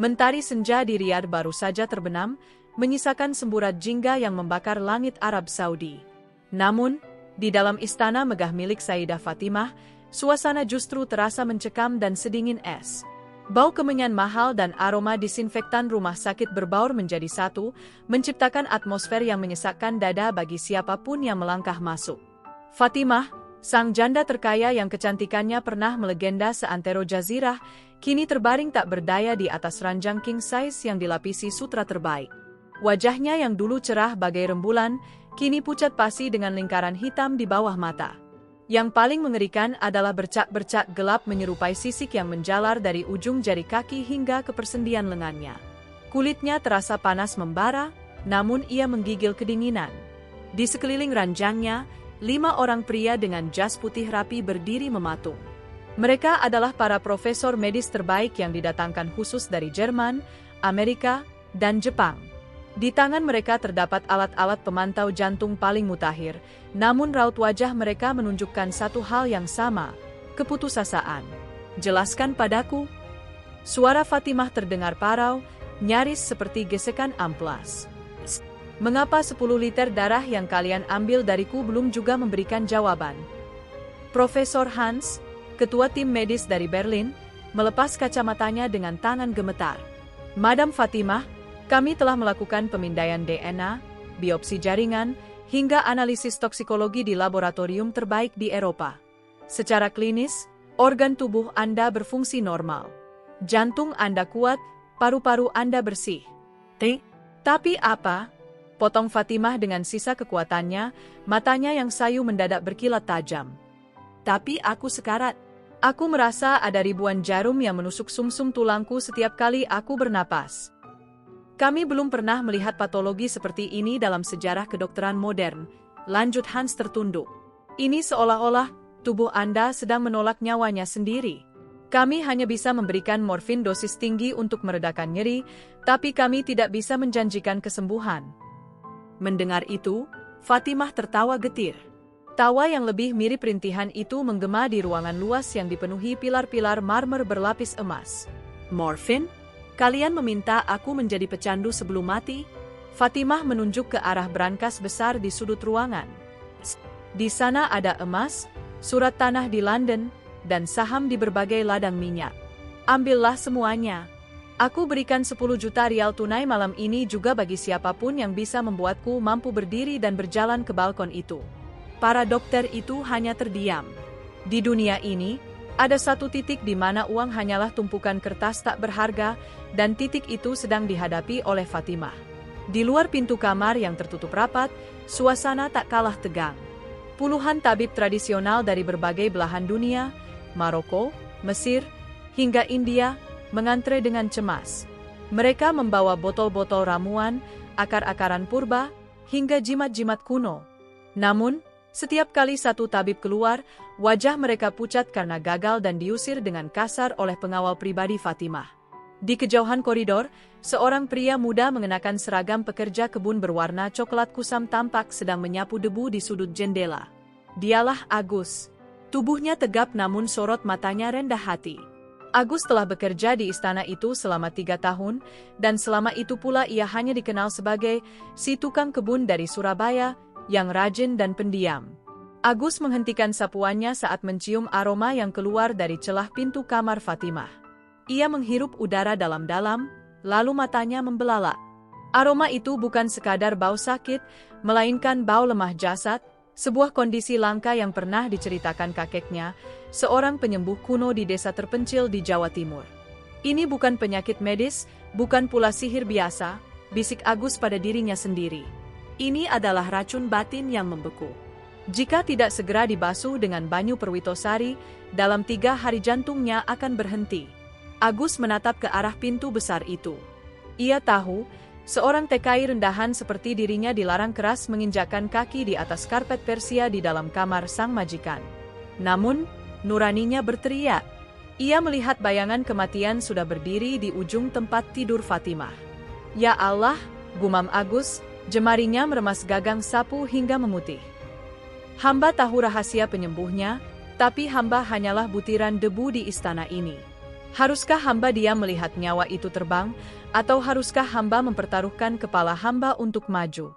Mentari senja di Riyadh baru saja terbenam, menyisakan semburat jingga yang membakar langit Arab Saudi. Namun, di dalam istana megah milik Sayyidah Fatimah, suasana justru terasa mencekam dan sedingin es. Bau kemenyan mahal dan aroma disinfektan rumah sakit berbaur menjadi satu, menciptakan atmosfer yang menyesakkan dada bagi siapapun yang melangkah masuk. Fatimah, sang janda terkaya yang kecantikannya pernah melegenda seantero jazirah, kini terbaring tak berdaya di atas ranjang king size yang dilapisi sutra terbaik. Wajahnya yang dulu cerah bagai rembulan, kini pucat pasi dengan lingkaran hitam di bawah mata. Yang paling mengerikan adalah bercak-bercak gelap menyerupai sisik yang menjalar dari ujung jari kaki hingga ke persendian lengannya. Kulitnya terasa panas membara, namun ia menggigil kedinginan. Di sekeliling ranjangnya, 5 orang pria dengan jas putih rapi berdiri mematung. Mereka adalah para profesor medis terbaik yang didatangkan khusus dari Jerman, Amerika, dan Jepang. Di tangan mereka terdapat alat-alat pemantau jantung paling mutakhir, namun raut wajah mereka menunjukkan satu hal yang sama, keputusasaan. "Jelaskan padaku." Suara Fatimah terdengar parau, nyaris seperti gesekan amplas. "Mengapa 10 liter darah yang kalian ambil dariku belum juga memberikan jawaban?" Profesor Hans, ketua tim medis dari Berlin, melepas kacamatanya dengan tangan gemetar. "Madam Fatimah, kami telah melakukan pemindaian DNA, biopsi jaringan, hingga analisis toksikologi di laboratorium terbaik di Eropa. Secara klinis, organ tubuh Anda berfungsi normal. Jantung Anda kuat, paru-paru Anda bersih. Tapi apa?" Potong Fatimah dengan sisa kekuatannya, matanya yang sayu mendadak berkilat tajam. "Tapi aku sekarat. Aku merasa ada ribuan jarum yang menusuk sumsum tulangku setiap kali aku bernapas. Kami belum pernah melihat patologi seperti ini dalam sejarah kedokteran modern," lanjut Hans tertunduk. "Ini seolah-olah tubuh Anda sedang menolak nyawanya sendiri. Kami hanya bisa memberikan morfin dosis tinggi untuk meredakan nyeri, tapi kami tidak bisa menjanjikan kesembuhan." Mendengar itu, Fatimah tertawa getir. Tawa yang lebih mirip rintihan itu menggema di ruangan luas yang dipenuhi pilar-pilar marmer berlapis emas. "Morfin? Kalian meminta aku menjadi pecandu sebelum mati?" Fatimah menunjuk ke arah brankas besar di sudut ruangan. "Di sana ada emas, surat tanah di London, dan saham di berbagai ladang minyak. Ambillah semuanya. Aku berikan 10 juta rial tunai malam ini juga bagi siapapun yang bisa membuatku mampu berdiri dan berjalan ke balkon itu." Para dokter itu hanya terdiam. Di dunia ini, ada satu titik di mana uang hanyalah tumpukan kertas tak berharga, dan titik itu sedang dihadapi oleh Fatimah. Di luar pintu kamar yang tertutup rapat, suasana tak kalah tegang. Puluhan tabib tradisional dari berbagai belahan dunia, Maroko, Mesir, hingga India, mengantre dengan cemas. Mereka membawa botol-botol ramuan, akar-akaran purba, hingga jimat-jimat kuno. Namun, setiap kali satu tabib keluar, wajah mereka pucat karena gagal dan diusir dengan kasar oleh pengawal pribadi Fatimah. Di kejauhan koridor, seorang pria muda mengenakan seragam pekerja kebun berwarna coklat kusam tampak sedang menyapu debu di sudut jendela. Dialah Agus. Tubuhnya tegap namun sorot matanya rendah hati. Agus telah bekerja di istana itu selama 3 tahun, dan selama itu pula ia hanya dikenal sebagai si tukang kebun dari Surabaya, yang rajin dan pendiam. Agus menghentikan sapuannya saat mencium aroma yang keluar dari celah pintu kamar Fatimah. Ia menghirup udara dalam-dalam, lalu matanya membelalak. Aroma itu bukan sekadar bau sakit, melainkan bau lemah jasad, sebuah kondisi langka yang pernah diceritakan kakeknya, seorang penyembuh kuno di desa terpencil di Jawa Timur. "Ini bukan penyakit medis, bukan pula sihir biasa," bisik Agus pada dirinya sendiri. "Ini adalah racun batin yang membeku. Jika tidak segera dibasuh dengan banyu perwitosari, dalam 3 hari jantungnya akan berhenti." Agus menatap ke arah pintu besar itu. Ia tahu, seorang TKI rendahan seperti dirinya dilarang keras menginjakkan kaki di atas karpet Persia di dalam kamar sang majikan. Namun, nuraninya berteriak. Ia melihat bayangan kematian sudah berdiri di ujung tempat tidur Fatimah. "Ya Allah," gumam Agus, jemarinya meremas gagang sapu hingga memutih. "Hamba tahu rahasia penyembuhnya, tapi hamba hanyalah butiran debu di istana ini. Haruskah hamba diam melihat nyawa itu terbang, atau haruskah hamba mempertaruhkan kepala hamba untuk maju?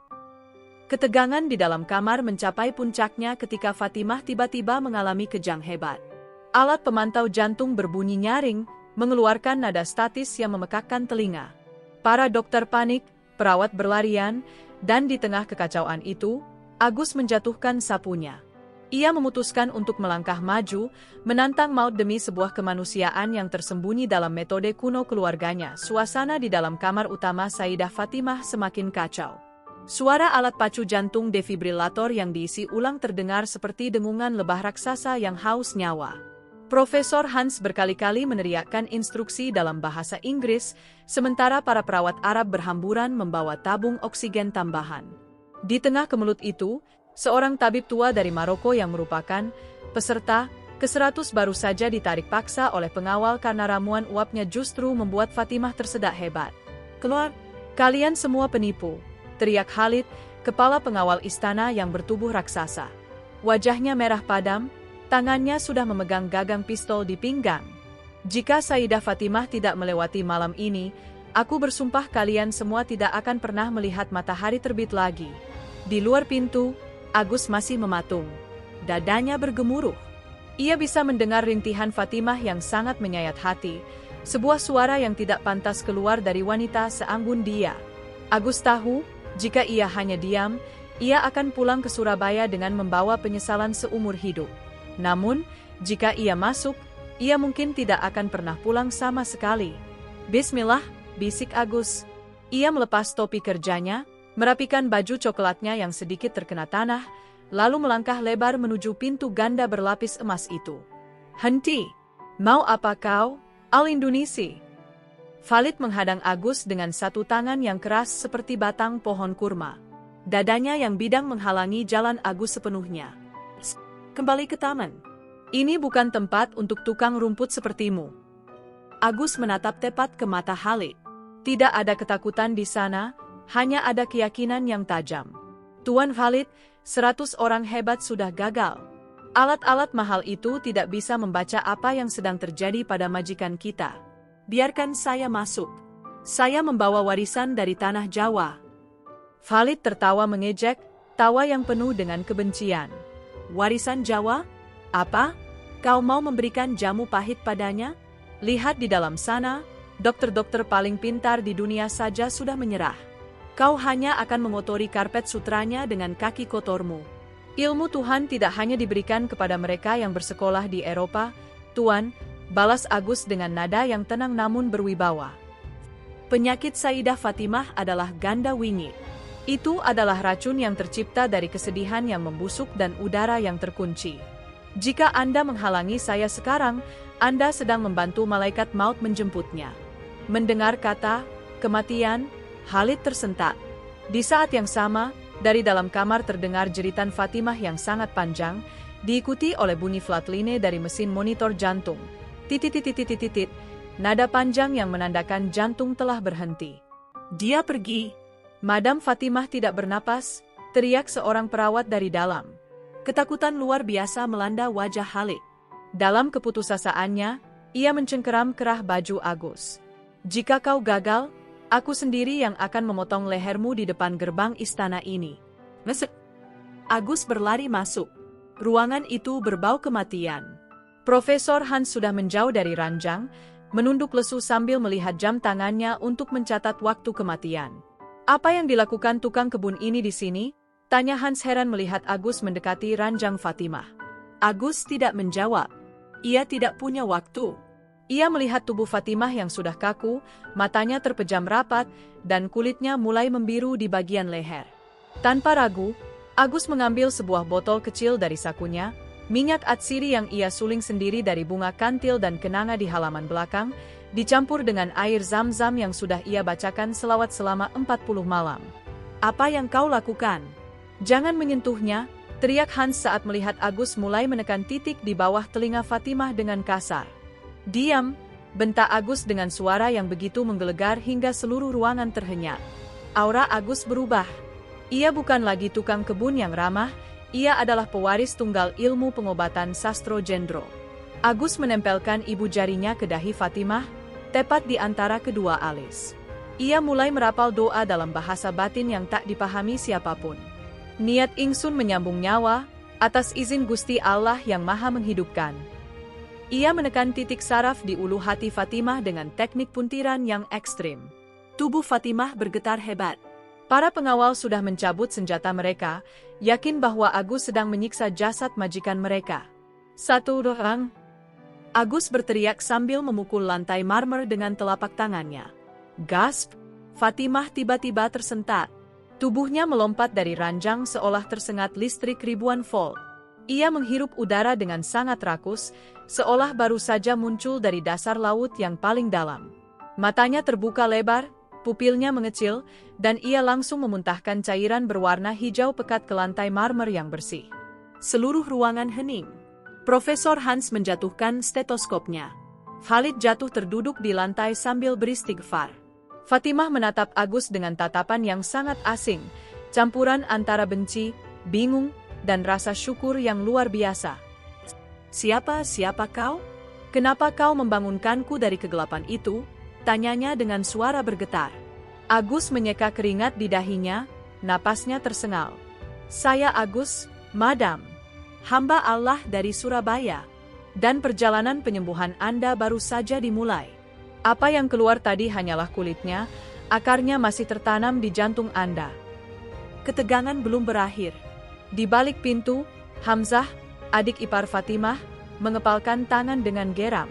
Ketegangan di dalam kamar mencapai puncaknya ketika Fatimah tiba-tiba mengalami kejang hebat. Alat pemantau jantung berbunyi nyaring, mengeluarkan nada statis yang memekakkan telinga. Para dokter panik, perawat berlarian, dan di tengah kekacauan itu, Agus menjatuhkan sapunya. Ia memutuskan untuk melangkah maju, menantang maut demi sebuah kemanusiaan yang tersembunyi dalam metode kuno keluarganya. Suasana di dalam kamar utama Sayyidah Fatimah semakin kacau. Suara alat pacu jantung defibrilator yang diisi ulang terdengar seperti dengungan lebah raksasa yang haus nyawa. Profesor Hans berkali-kali meneriakkan instruksi dalam bahasa Inggris, sementara para perawat Arab berhamburan membawa tabung oksigen tambahan. Di tengah kemelut itu, seorang tabib tua dari Maroko yang merupakan peserta ke-100 baru saja ditarik paksa oleh pengawal karena ramuan uapnya justru membuat Fatimah tersedak hebat. "Keluar! Kalian semua penipu!" teriak Khalid, kepala pengawal istana yang bertubuh raksasa. Wajahnya merah padam, tangannya sudah memegang gagang pistol di pinggang. "Jika Sayyidah Fatimah tidak melewati malam ini, aku bersumpah kalian semua tidak akan pernah melihat matahari terbit lagi." Di luar pintu, Agus masih mematung. Dadanya bergemuruh. Ia bisa mendengar rintihan Fatimah yang sangat menyayat hati, sebuah suara yang tidak pantas keluar dari wanita seanggun dia. Agus tahu, jika ia hanya diam, ia akan pulang ke Surabaya dengan membawa penyesalan seumur hidup. Namun, jika ia masuk, ia mungkin tidak akan pernah pulang sama sekali. "Bismillah," bisik Agus. Ia melepas topi kerjanya, merapikan baju coklatnya yang sedikit terkena tanah, lalu melangkah lebar menuju pintu ganda berlapis emas itu. "Henti! Mau apa kau, Al-Indonesi?" Khalid menghadang Agus dengan satu tangan yang keras seperti batang pohon kurma. Dadanya yang bidang menghalangi jalan Agus sepenuhnya. "Kembali ke taman. Ini bukan tempat untuk tukang rumput sepertimu." Agus menatap tepat ke mata Khalid. Tidak ada ketakutan di sana, hanya ada keyakinan yang tajam. "Tuan Khalid, 100 orang hebat sudah gagal. Alat-alat mahal itu tidak bisa membaca apa yang sedang terjadi pada majikan kita. Biarkan saya masuk. Saya membawa warisan dari tanah Jawa." Khalid tertawa mengejek, tawa yang penuh dengan kebencian. "Warisan Jawa? Apa? Kau mau memberikan jamu pahit padanya? Lihat di dalam sana, dokter-dokter paling pintar di dunia saja sudah menyerah. Kau hanya akan mengotori karpet sutranya dengan kaki kotormu. Ilmu Tuhan tidak hanya diberikan kepada mereka yang bersekolah di Eropa, Tuan," balas Agus dengan nada yang tenang namun berwibawa. Penyakit Sayyidah Fatimah adalah ganda wingit. Itu adalah racun yang tercipta dari kesedihan yang membusuk dan udara yang terkunci. Jika Anda menghalangi saya sekarang, Anda sedang membantu malaikat maut menjemputnya. Mendengar kata kematian, Khalid tersentak. Di saat yang sama, dari dalam kamar terdengar jeritan Fatimah yang sangat panjang, diikuti oleh bunyi flatline dari mesin monitor jantung. Titit-titit-titit, nada panjang yang menandakan jantung telah berhenti. "Dia pergi." "Madam Fatimah tidak bernapas," teriak seorang perawat dari dalam. Ketakutan luar biasa melanda wajah Khalid. Dalam keputusasaannya, ia mencengkeram kerah baju Agus. "Jika kau gagal, aku sendiri yang akan memotong lehermu di depan gerbang istana ini." Ngesek. Agus berlari masuk. Ruangan itu berbau kematian. Profesor Hans sudah menjauh dari ranjang, menunduk lesu sambil melihat jam tangannya untuk mencatat waktu kematian. "Apa yang dilakukan tukang kebun ini di sini?" tanya Hans heran melihat Agus mendekati ranjang Fatimah. Agus tidak menjawab. Ia tidak punya waktu. Ia melihat tubuh Fatimah yang sudah kaku, matanya terpejam rapat, dan kulitnya mulai membiru di bagian leher. Tanpa ragu, Agus mengambil sebuah botol kecil dari sakunya, minyak atsiri yang ia suling sendiri dari bunga kantil dan kenanga di halaman belakang, dicampur dengan air zam-zam yang sudah ia bacakan selawat selama 40 malam. "Apa yang kau lakukan? Jangan menyentuhnya," teriak Hans saat melihat Agus mulai menekan titik di bawah telinga Fatimah dengan kasar. "Diam," bentak Agus dengan suara yang begitu menggelegar hingga seluruh ruangan terhenyak. Aura Agus berubah. Ia bukan lagi tukang kebun yang ramah, ia adalah pewaris tunggal ilmu pengobatan Sastro Jendro. Agus menempelkan ibu jarinya ke dahi Fatimah, tepat di antara kedua alis. Ia mulai merapal doa dalam bahasa batin yang tak dipahami siapapun. Niat ingsun menyambung nyawa, atas izin Gusti Allah yang Maha Menghidupkan. Ia menekan titik saraf di ulu hati Fatimah dengan teknik puntiran yang ekstrim. Tubuh Fatimah bergetar hebat. Para pengawal sudah mencabut senjata mereka, yakin bahwa Agus sedang menyiksa jasad majikan mereka. Satu orang. Agus berteriak sambil memukul lantai marmer dengan telapak tangannya. Gasp! Fatimah tiba-tiba tersentak. Tubuhnya melompat dari ranjang seolah tersengat listrik ribuan volt. Ia menghirup udara dengan sangat rakus, seolah baru saja muncul dari dasar laut yang paling dalam. Matanya terbuka lebar, pupilnya mengecil, dan ia langsung memuntahkan cairan berwarna hijau pekat ke lantai marmer yang bersih. Seluruh ruangan hening. Profesor Hans menjatuhkan stetoskopnya. Khalid jatuh terduduk di lantai sambil beristighfar. Fatimah menatap Agus dengan tatapan yang sangat asing, campuran antara benci, bingung, dan rasa syukur yang luar biasa. Siapa kau? Kenapa kau membangunkanku dari kegelapan itu? Tanyanya dengan suara bergetar. Agus menyeka keringat di dahinya, napasnya tersengal. Saya Agus, Madam. Hamba Allah dari Surabaya. Dan perjalanan penyembuhan Anda baru saja dimulai. Apa yang keluar tadi hanyalah kulitnya, akarnya masih tertanam di jantung Anda. Ketegangan belum berakhir. Di balik pintu, Hamzah, adik ipar Fatimah, mengepalkan tangan dengan geram.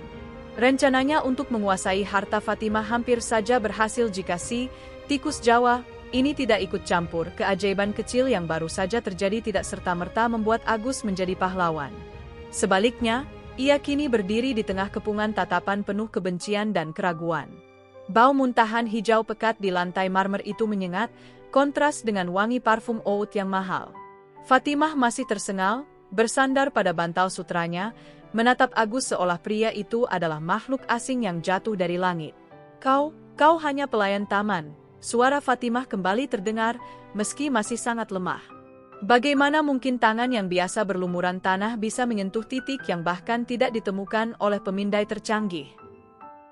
Rencananya untuk menguasai harta Fatimah hampir saja berhasil jika si tikus Jawa ini tidak ikut campur. Keajaiban kecil yang baru saja terjadi tidak serta-merta membuat Agus menjadi pahlawan. Sebaliknya, ia kini berdiri di tengah kepungan tatapan penuh kebencian dan keraguan. Bau muntahan hijau pekat di lantai marmer itu menyengat, kontras dengan wangi parfum oud yang mahal. Fatimah masih tersengal, bersandar pada bantal sutranya, menatap Agus seolah pria itu adalah makhluk asing yang jatuh dari langit. Kau hanya pelayan taman. Suara Fatimah kembali terdengar, meski masih sangat lemah. Bagaimana mungkin tangan yang biasa berlumuran tanah bisa menyentuh titik yang bahkan tidak ditemukan oleh pemindai tercanggih?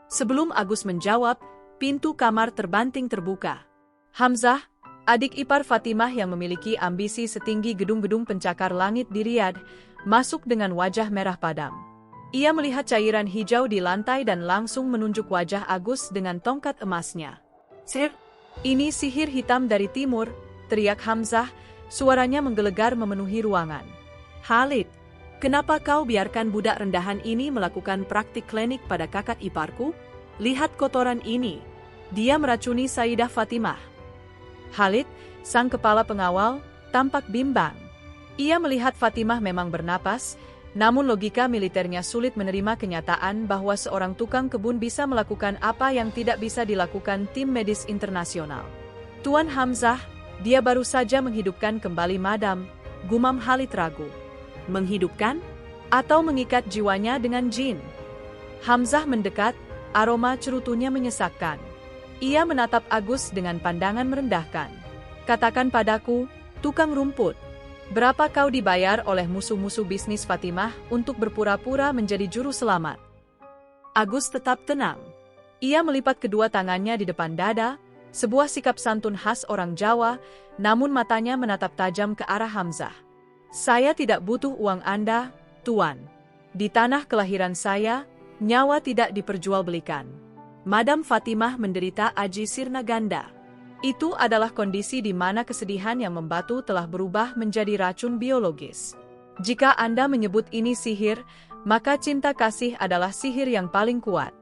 Sebelum Agus menjawab, pintu kamar terbanting terbuka. Hamzah, adik ipar Fatimah yang memiliki ambisi setinggi gedung-gedung pencakar langit di Riyadh, masuk dengan wajah merah padam. Ia melihat cairan hijau di lantai dan langsung menunjuk wajah Agus dengan tongkat emasnya. Sir, ini sihir hitam dari timur, teriak Hamzah. Suaranya menggelegar memenuhi ruangan. Khalid, kenapa kau biarkan budak rendahan ini melakukan praktik klinik pada kakak iparku? Lihat kotoran ini. Dia meracuni Sayyidah Fatimah. Khalid, sang kepala pengawal, tampak bimbang. Ia melihat Fatimah memang bernapas, namun logika militernya sulit menerima kenyataan bahwa seorang tukang kebun bisa melakukan apa yang tidak bisa dilakukan tim medis internasional. Tuan Hamzah, dia baru saja menghidupkan kembali Madam, gumam Khalid ragu. Menghidupkan? Atau mengikat jiwanya dengan jin? Hamzah mendekat, aroma cerutunya menyesakkan. Ia menatap Agus dengan pandangan merendahkan. Katakan padaku, tukang rumput, berapa kau dibayar oleh musuh-musuh bisnis Fatimah untuk berpura-pura menjadi juru selamat? Agus tetap tenang. Ia melipat kedua tangannya di depan dada, sebuah sikap santun khas orang Jawa, namun matanya menatap tajam ke arah Hamzah. Saya tidak butuh uang Anda, Tuan. Di tanah kelahiran saya, nyawa tidak diperjualbelikan. Madam Fatimah menderita aji sirna ganda. Itu adalah kondisi di mana kesedihan yang membatu telah berubah menjadi racun biologis. Jika Anda menyebut ini sihir, maka cinta kasih adalah sihir yang paling kuat.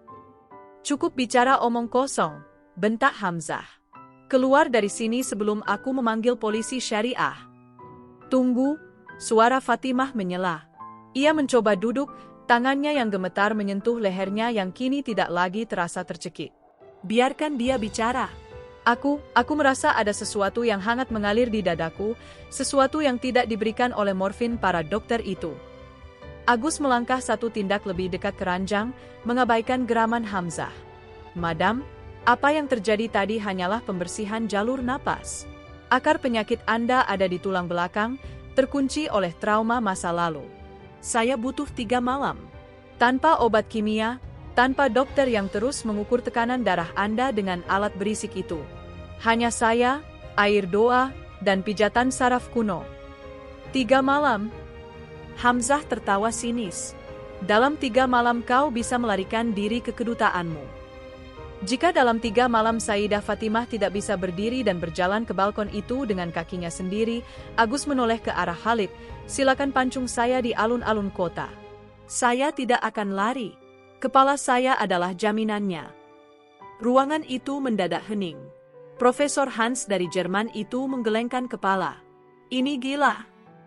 Cukup bicara omong kosong, bentak Hamzah. Keluar dari sini sebelum aku memanggil polisi syariah. Tunggu, suara Fatimah menyela. Ia mencoba duduk, tangannya yang gemetar menyentuh lehernya yang kini tidak lagi terasa tercekik. Biarkan dia bicara. Aku merasa ada sesuatu yang hangat mengalir di dadaku, sesuatu yang tidak diberikan oleh morfin para dokter itu. Agus melangkah satu tindak lebih dekat ke ranjang, mengabaikan geraman Hamzah. Madam, apa yang terjadi tadi hanyalah pembersihan jalur napas. Akar penyakit Anda ada di tulang belakang, terkunci oleh trauma masa lalu. Saya butuh 3 malam. Tanpa obat kimia, tanpa dokter yang terus mengukur tekanan darah Anda dengan alat berisik itu. Hanya saya, air doa, dan pijatan saraf kuno. 3 malam. Hamzah tertawa sinis. Dalam 3 malam kau bisa melarikan diri ke kedutaanmu. Jika dalam 3 malam Sayyidah Fatimah tidak bisa berdiri dan berjalan ke balkon itu dengan kakinya sendiri, Agus menoleh ke arah Khalid, silakan pancung saya di alun-alun kota. Saya tidak akan lari. Kepala saya adalah jaminannya. Ruangan itu mendadak hening. Profesor Hans dari Jerman itu menggelengkan kepala. Ini gila.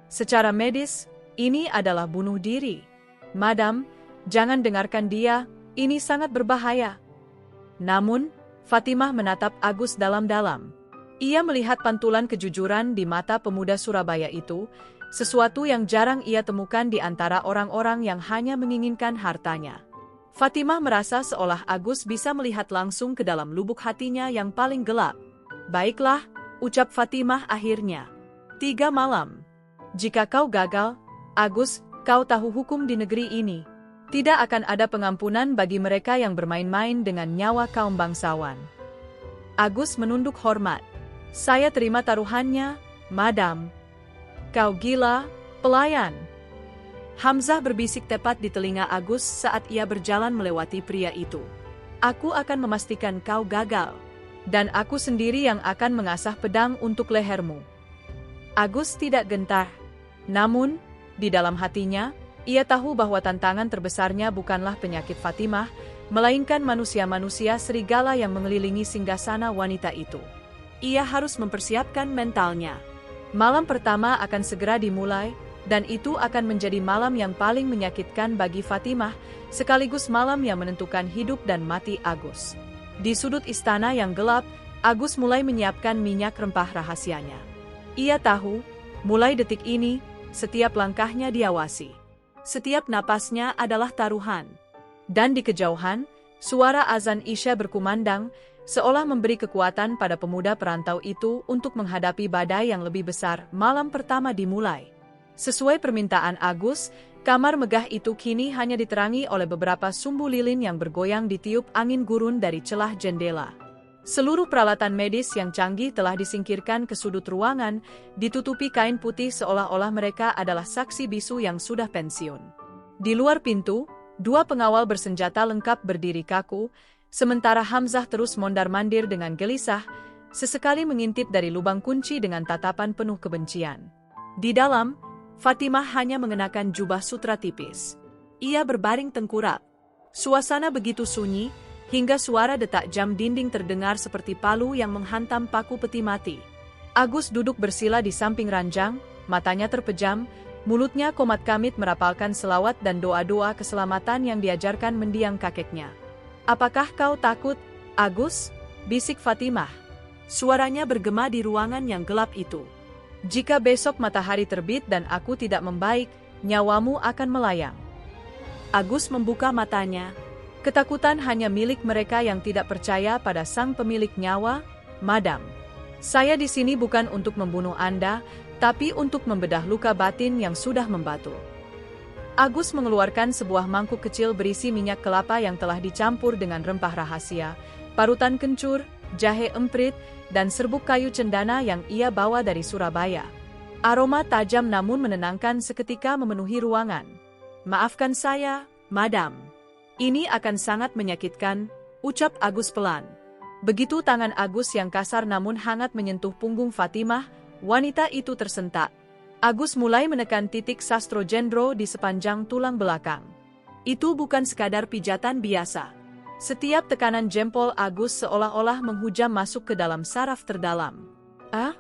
Secara medis, ini adalah bunuh diri. Madam, jangan dengarkan dia, ini sangat berbahaya. Namun, Fatimah menatap Agus dalam-dalam. Ia melihat pantulan kejujuran di mata pemuda Surabaya itu, sesuatu yang jarang ia temukan di antara orang-orang yang hanya menginginkan hartanya. Fatimah merasa seolah Agus bisa melihat langsung ke dalam lubuk hatinya yang paling gelap. Baiklah, ucap Fatimah akhirnya. 3 malam. Jika kau gagal, Agus, kau tahu hukum di negeri ini. Tidak akan ada pengampunan bagi mereka yang bermain-main dengan nyawa kaum bangsawan. Agus menunduk hormat. Saya terima taruhannya, Madam. Kau gila, pelayan. Hamzah berbisik tepat di telinga Agus saat ia berjalan melewati pria itu. Aku akan memastikan kau gagal. Dan aku sendiri yang akan mengasah pedang untuk lehermu. Agus tidak gentar. Namun, di dalam hatinya, ia tahu bahwa tantangan terbesarnya bukanlah penyakit Fatimah, melainkan manusia-manusia serigala yang mengelilingi singgasana wanita itu. Ia harus mempersiapkan mentalnya. Malam pertama akan segera dimulai, dan itu akan menjadi malam yang paling menyakitkan bagi Fatimah, sekaligus malam yang menentukan hidup dan mati Agus. Di sudut istana yang gelap, Agus mulai menyiapkan minyak rempah rahasianya. Ia tahu, mulai detik ini, setiap langkahnya diawasi. Setiap napasnya adalah taruhan. Dan di kejauhan, suara azan Isya berkumandang, seolah memberi kekuatan pada pemuda perantau itu untuk menghadapi badai yang lebih besar. Malam pertama dimulai. Sesuai permintaan Agus, kamar megah itu kini hanya diterangi oleh beberapa sumbu lilin yang bergoyang ditiup angin gurun dari celah jendela. Seluruh peralatan medis yang canggih telah disingkirkan ke sudut ruangan, ditutupi kain putih seolah-olah mereka adalah saksi bisu yang sudah pensiun. Di luar pintu, 2 pengawal bersenjata lengkap berdiri kaku, sementara Hamzah terus mondar-mandir dengan gelisah, sesekali mengintip dari lubang kunci dengan tatapan penuh kebencian. Di dalam, Fatimah hanya mengenakan jubah sutra tipis. Ia berbaring tengkurap. Suasana begitu sunyi, hingga suara detak jam dinding terdengar seperti palu yang menghantam paku peti mati. Agus duduk bersila di samping ranjang, matanya terpejam, mulutnya komat kamit merapalkan selawat dan doa-doa keselamatan yang diajarkan mendiang kakeknya. Apakah kau takut, Agus? Bisik Fatimah. Suaranya bergema di ruangan yang gelap itu. Jika besok matahari terbit dan aku tidak membaik, nyawamu akan melayang. Agus membuka matanya. Ketakutan hanya milik mereka yang tidak percaya pada sang pemilik nyawa, Madam. Saya di sini bukan untuk membunuh Anda, tapi untuk membedah luka batin yang sudah membatu. Agus mengeluarkan sebuah mangkuk kecil berisi minyak kelapa yang telah dicampur dengan rempah rahasia, parutan kencur, jahe emprit, dan serbuk kayu cendana yang ia bawa dari Surabaya. Aroma tajam namun menenangkan seketika memenuhi ruangan. Maafkan saya, Madam. Ini akan sangat menyakitkan, ucap Agus pelan. Begitu tangan Agus yang kasar namun hangat menyentuh punggung Fatimah, wanita itu tersentak. Agus mulai menekan titik sastro jendro di sepanjang tulang belakang. Itu bukan sekadar pijatan biasa. Setiap tekanan jempol Agus seolah-olah menghujam masuk ke dalam saraf terdalam. Ah?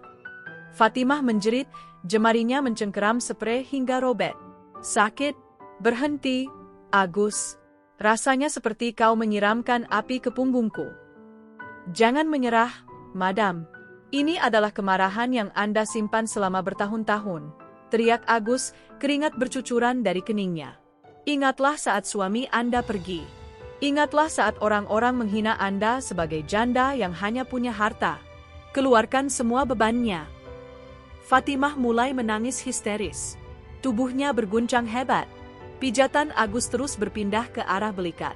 Fatimah menjerit, jemarinya mencengkeram sprei hingga robek. Sakit? Berhenti, Agus. Rasanya seperti kau menyiramkan api ke punggungku. Jangan menyerah, Madam. Ini adalah kemarahan yang Anda simpan selama bertahun-tahun. Teriak Agus, keringat bercucuran dari keningnya. Ingatlah saat suami Anda pergi. Ingatlah saat orang-orang menghina Anda sebagai janda yang hanya punya harta. Keluarkan semua bebannya. Fatimah mulai menangis histeris. Tubuhnya berguncang hebat. Pijatan Agus terus berpindah ke arah belikat.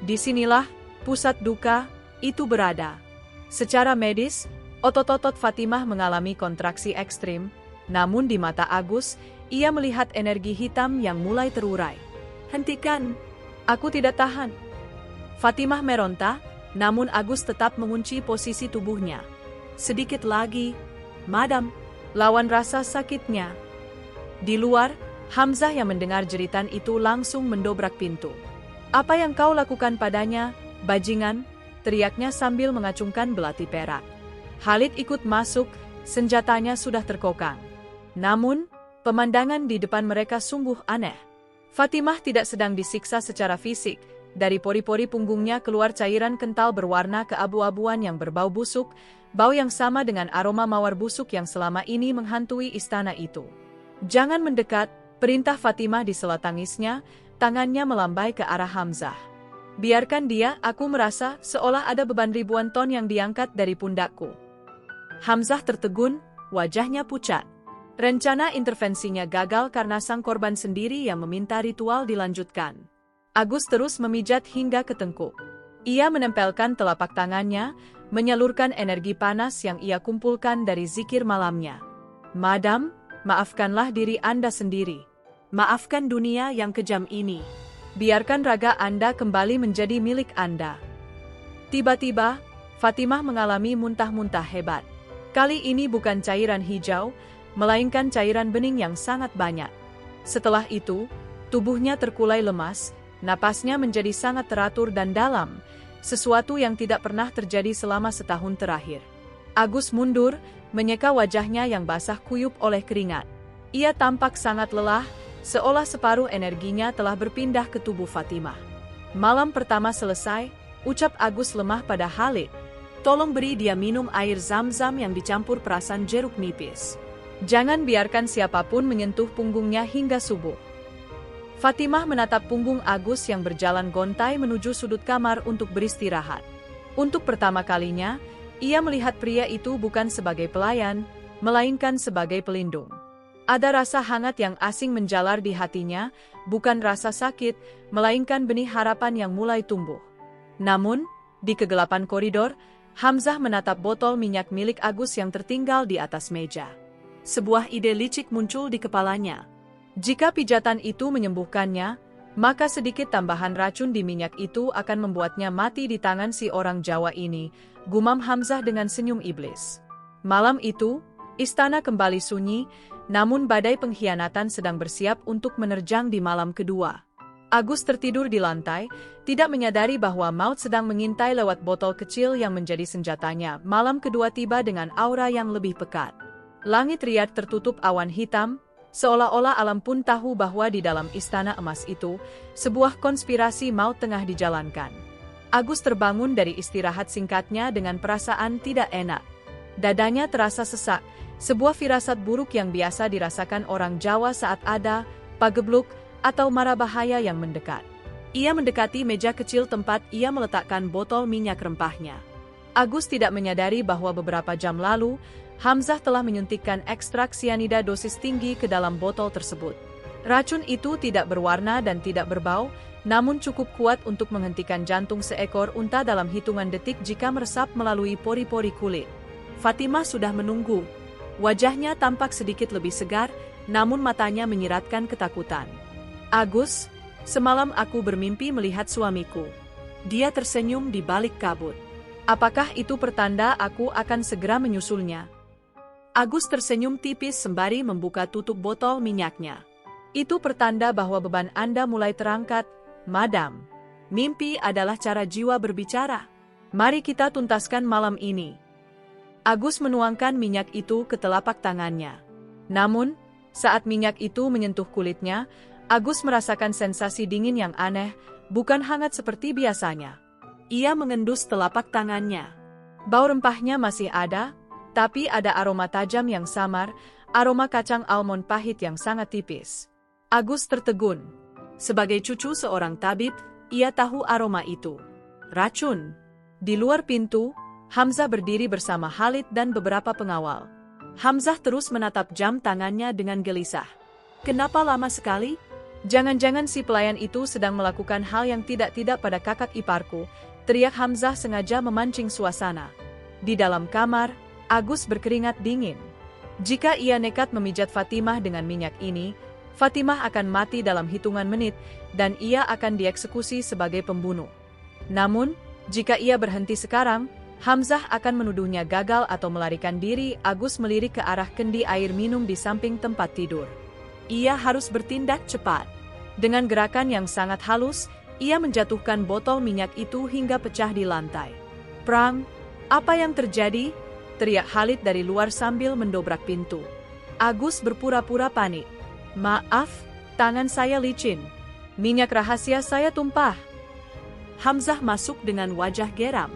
Disinilah pusat duka itu berada. Secara medis, otot-otot Fatimah mengalami kontraksi ekstrim, namun di mata Agus, ia melihat energi hitam yang mulai terurai. "Hentikan, aku tidak tahan." Fatimah meronta, namun Agus tetap mengunci posisi tubuhnya. "Sedikit lagi, Madam," lawan rasa sakitnya. Di luar, Hamzah yang mendengar jeritan itu langsung mendobrak pintu. "Apa yang kau lakukan padanya, bajingan?" teriaknya sambil mengacungkan belati perak. Khalid ikut masuk, senjatanya sudah terkokang. Namun, pemandangan di depan mereka sungguh aneh. Fatimah tidak sedang disiksa secara fisik. Dari pori-pori punggungnya keluar cairan kental berwarna keabu-abuan yang berbau busuk, bau yang sama dengan aroma mawar busuk yang selama ini menghantui istana itu. "Jangan mendekat," perintah Fatimah di sela tangisnya, tangannya melambai ke arah Hamzah. "Biarkan dia, aku merasa seolah ada beban ribuan ton yang diangkat dari pundakku." Hamzah tertegun, wajahnya pucat. Rencana intervensinya gagal karena sang korban sendiri yang meminta ritual dilanjutkan. Agus terus memijat hingga ke tengkuk. Ia menempelkan telapak tangannya, menyalurkan energi panas yang ia kumpulkan dari zikir malamnya. "Madam, maafkanlah diri Anda sendiri. Maafkan dunia yang kejam ini. Biarkan raga Anda kembali menjadi milik Anda." Tiba-tiba, Fatimah mengalami muntah-muntah hebat. Kali ini bukan cairan hijau, melainkan cairan bening yang sangat banyak. Setelah itu, tubuhnya terkulai lemas, napasnya menjadi sangat teratur dan dalam, sesuatu yang tidak pernah terjadi selama setahun terakhir. Agus mundur, menyeka wajahnya yang basah kuyup oleh keringat. Ia tampak sangat lelah, seolah separuh energinya telah berpindah ke tubuh Fatimah. Malam pertama selesai, ucap Agus lemah pada Khalid. "Tolong beri dia minum air zam-zam yang dicampur perasan jeruk nipis. Jangan biarkan siapapun menyentuh punggungnya hingga subuh." Fatimah menatap punggung Agus yang berjalan gontai menuju sudut kamar untuk beristirahat. Untuk pertama kalinya, ia melihat pria itu bukan sebagai pelayan, melainkan sebagai pelindung. Ada rasa hangat yang asing menjalar di hatinya, bukan rasa sakit, melainkan benih harapan yang mulai tumbuh. Namun, di kegelapan koridor, Hamzah menatap botol minyak milik Agus yang tertinggal di atas meja. Sebuah ide licik muncul di kepalanya. Jika pijatan itu menyembuhkannya, maka sedikit tambahan racun di minyak itu akan membuatnya mati di tangan si orang Jawa ini, gumam Hamzah dengan senyum iblis. Malam itu, istana kembali sunyi, namun badai pengkhianatan sedang bersiap untuk menerjang di malam kedua. Agus tertidur di lantai, tidak menyadari bahwa maut sedang mengintai lewat botol kecil yang menjadi senjatanya. Malam kedua tiba dengan aura yang lebih pekat. Langit riad tertutup awan hitam, seolah-olah alam pun tahu bahwa di dalam istana emas itu, sebuah konspirasi maut tengah dijalankan. Agus terbangun dari istirahat singkatnya dengan perasaan tidak enak. Dadanya terasa sesak, sebuah firasat buruk yang biasa dirasakan orang Jawa saat ada pagebluk atau mara bahaya yang mendekat. Ia mendekati meja kecil tempat ia meletakkan botol minyak rempahnya. Agus tidak menyadari bahwa beberapa jam lalu, Hamzah telah menyuntikkan ekstrak sianida dosis tinggi ke dalam botol tersebut. Racun itu tidak berwarna dan tidak berbau, namun cukup kuat untuk menghentikan jantung seekor unta dalam hitungan detik jika meresap melalui pori-pori kulit. Fatimah sudah menunggu. Wajahnya tampak sedikit lebih segar, namun matanya menyiratkan ketakutan. "Agus, semalam aku bermimpi melihat suamiku. Dia tersenyum di balik kabut. Apakah itu pertanda aku akan segera menyusulnya?" Agus tersenyum tipis sembari membuka tutup botol minyaknya. "Itu pertanda bahwa beban Anda mulai terangkat, Madam. Mimpi adalah cara jiwa berbicara. Mari kita tuntaskan malam ini." Agus menuangkan minyak itu ke telapak tangannya. Namun, saat minyak itu menyentuh kulitnya, Agus merasakan sensasi dingin yang aneh, bukan hangat seperti biasanya. Ia mengendus telapak tangannya. Bau rempahnya masih ada, tapi ada aroma tajam yang samar, aroma kacang almond pahit yang sangat tipis. Agus tertegun. Sebagai cucu seorang tabib, ia tahu aroma itu. Racun. Di luar pintu, Hamzah berdiri bersama Khalid dan beberapa pengawal. Hamzah terus menatap jam tangannya dengan gelisah. "Kenapa lama sekali?" Jangan-jangan si pelayan itu sedang melakukan hal yang tidak-tidak pada kakak iparku, teriak Hamzah sengaja memancing suasana. Di dalam kamar, Agus berkeringat dingin. Jika ia nekat memijat Fatimah dengan minyak ini, Fatimah akan mati dalam hitungan menit, dan ia akan dieksekusi sebagai pembunuh. Namun, jika ia berhenti sekarang, Hamzah akan menuduhnya gagal atau melarikan diri. Agus melirik ke arah kendi air minum di samping tempat tidur. Ia harus bertindak cepat. Dengan gerakan yang sangat halus, ia menjatuhkan botol minyak itu hingga pecah di lantai. Prang! Apa yang terjadi? Teriak Khalid dari luar sambil mendobrak pintu. Agus berpura-pura panik. Maaf, tangan saya licin. Minyak rahasia saya tumpah. Hamzah masuk dengan wajah geram.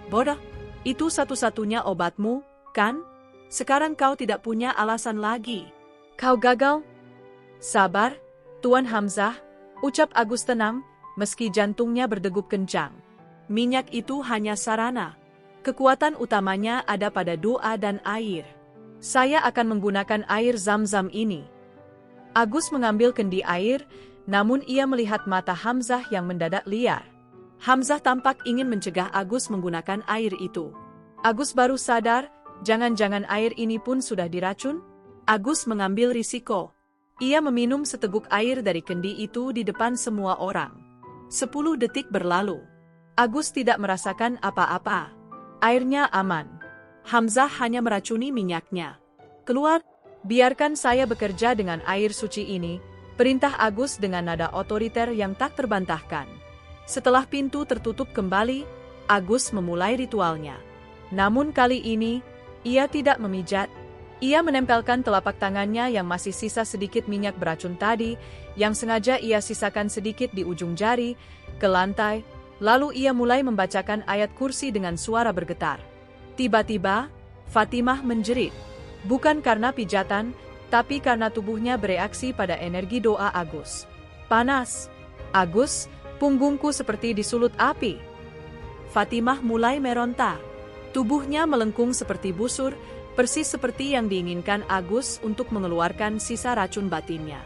Bodoh, itu satu-satunya obatmu, kan? Sekarang kau tidak punya alasan lagi. Kau gagal? Sabar, Tuan Hamzah, ucap Agus tenang, meski jantungnya berdegup kencang. Minyak itu hanya sarana. Kekuatan utamanya ada pada doa dan air. Saya akan menggunakan air zam-zam ini. Agus mengambil kendi air, namun ia melihat mata Hamzah yang mendadak liar. Hamzah tampak ingin mencegah Agus menggunakan air itu. Agus baru sadar, jangan-jangan air ini pun sudah diracun? Agus mengambil risiko. Ia meminum seteguk air dari kendi itu di depan semua orang. 10 detik berlalu. Agus tidak merasakan apa-apa. Airnya aman. Hamzah hanya meracuni minyaknya. Keluar, biarkan saya bekerja dengan air suci ini, perintah Agus dengan nada otoriter yang tak terbantahkan. Setelah pintu tertutup kembali, Agus memulai ritualnya. Namun kali ini, ia tidak memijat. Ia menempelkan telapak tangannya yang masih sisa sedikit minyak beracun tadi, yang sengaja ia sisakan sedikit di ujung jari, ke lantai, lalu ia mulai membacakan ayat kursi dengan suara bergetar. Tiba-tiba, Fatimah menjerit. Bukan karena pijatan, tapi karena tubuhnya bereaksi pada energi doa Agus. Panas. Agus, punggungku seperti disulut api. Fatimah mulai meronta. Tubuhnya melengkung seperti busur, persis seperti yang diinginkan Agus untuk mengeluarkan sisa racun batinnya.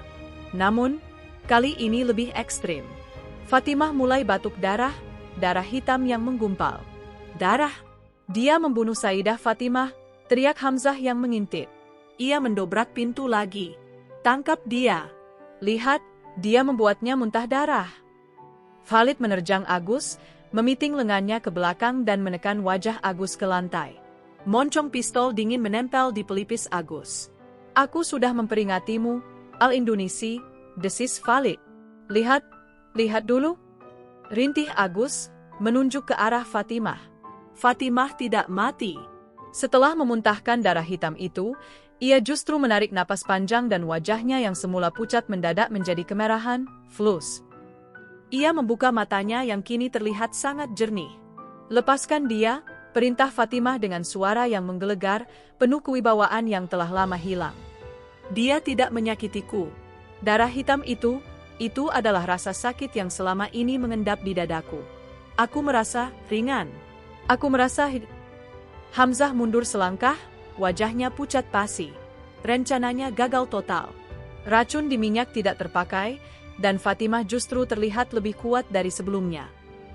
Namun, kali ini lebih ekstrim. Fatimah mulai batuk darah, darah hitam yang menggumpal. Darah! Dia membunuh Sayyidah Fatimah, teriak Hamzah yang mengintip. Ia mendobrak pintu lagi. Tangkap dia! Lihat, dia membuatnya muntah darah. Khalid menerjang Agus, memiting lengannya ke belakang dan menekan wajah Agus ke lantai. Moncong pistol dingin menempel di pelipis Agus. Aku sudah memperingatimu, Al-Indonesi, desis Khalid. Lihat dulu. Rintih Agus, menunjuk ke arah Fatimah. Fatimah tidak mati. Setelah memuntahkan darah hitam itu, ia justru menarik napas panjang dan wajahnya yang semula pucat mendadak menjadi kemerahan, flus. Ia membuka matanya yang kini terlihat sangat jernih. Lepaskan dia, perintah Fatimah dengan suara yang menggelegar, penuh kewibawaan yang telah lama hilang. Dia tidak menyakitiku. Darah hitam itu adalah rasa sakit yang selama ini mengendap di dadaku. Aku merasa ringan. Aku merasa Hamzah mundur selangkah, wajahnya pucat pasi. Rencananya gagal total. Racun di minyak tidak terpakai, dan Fatimah justru terlihat lebih kuat dari sebelumnya.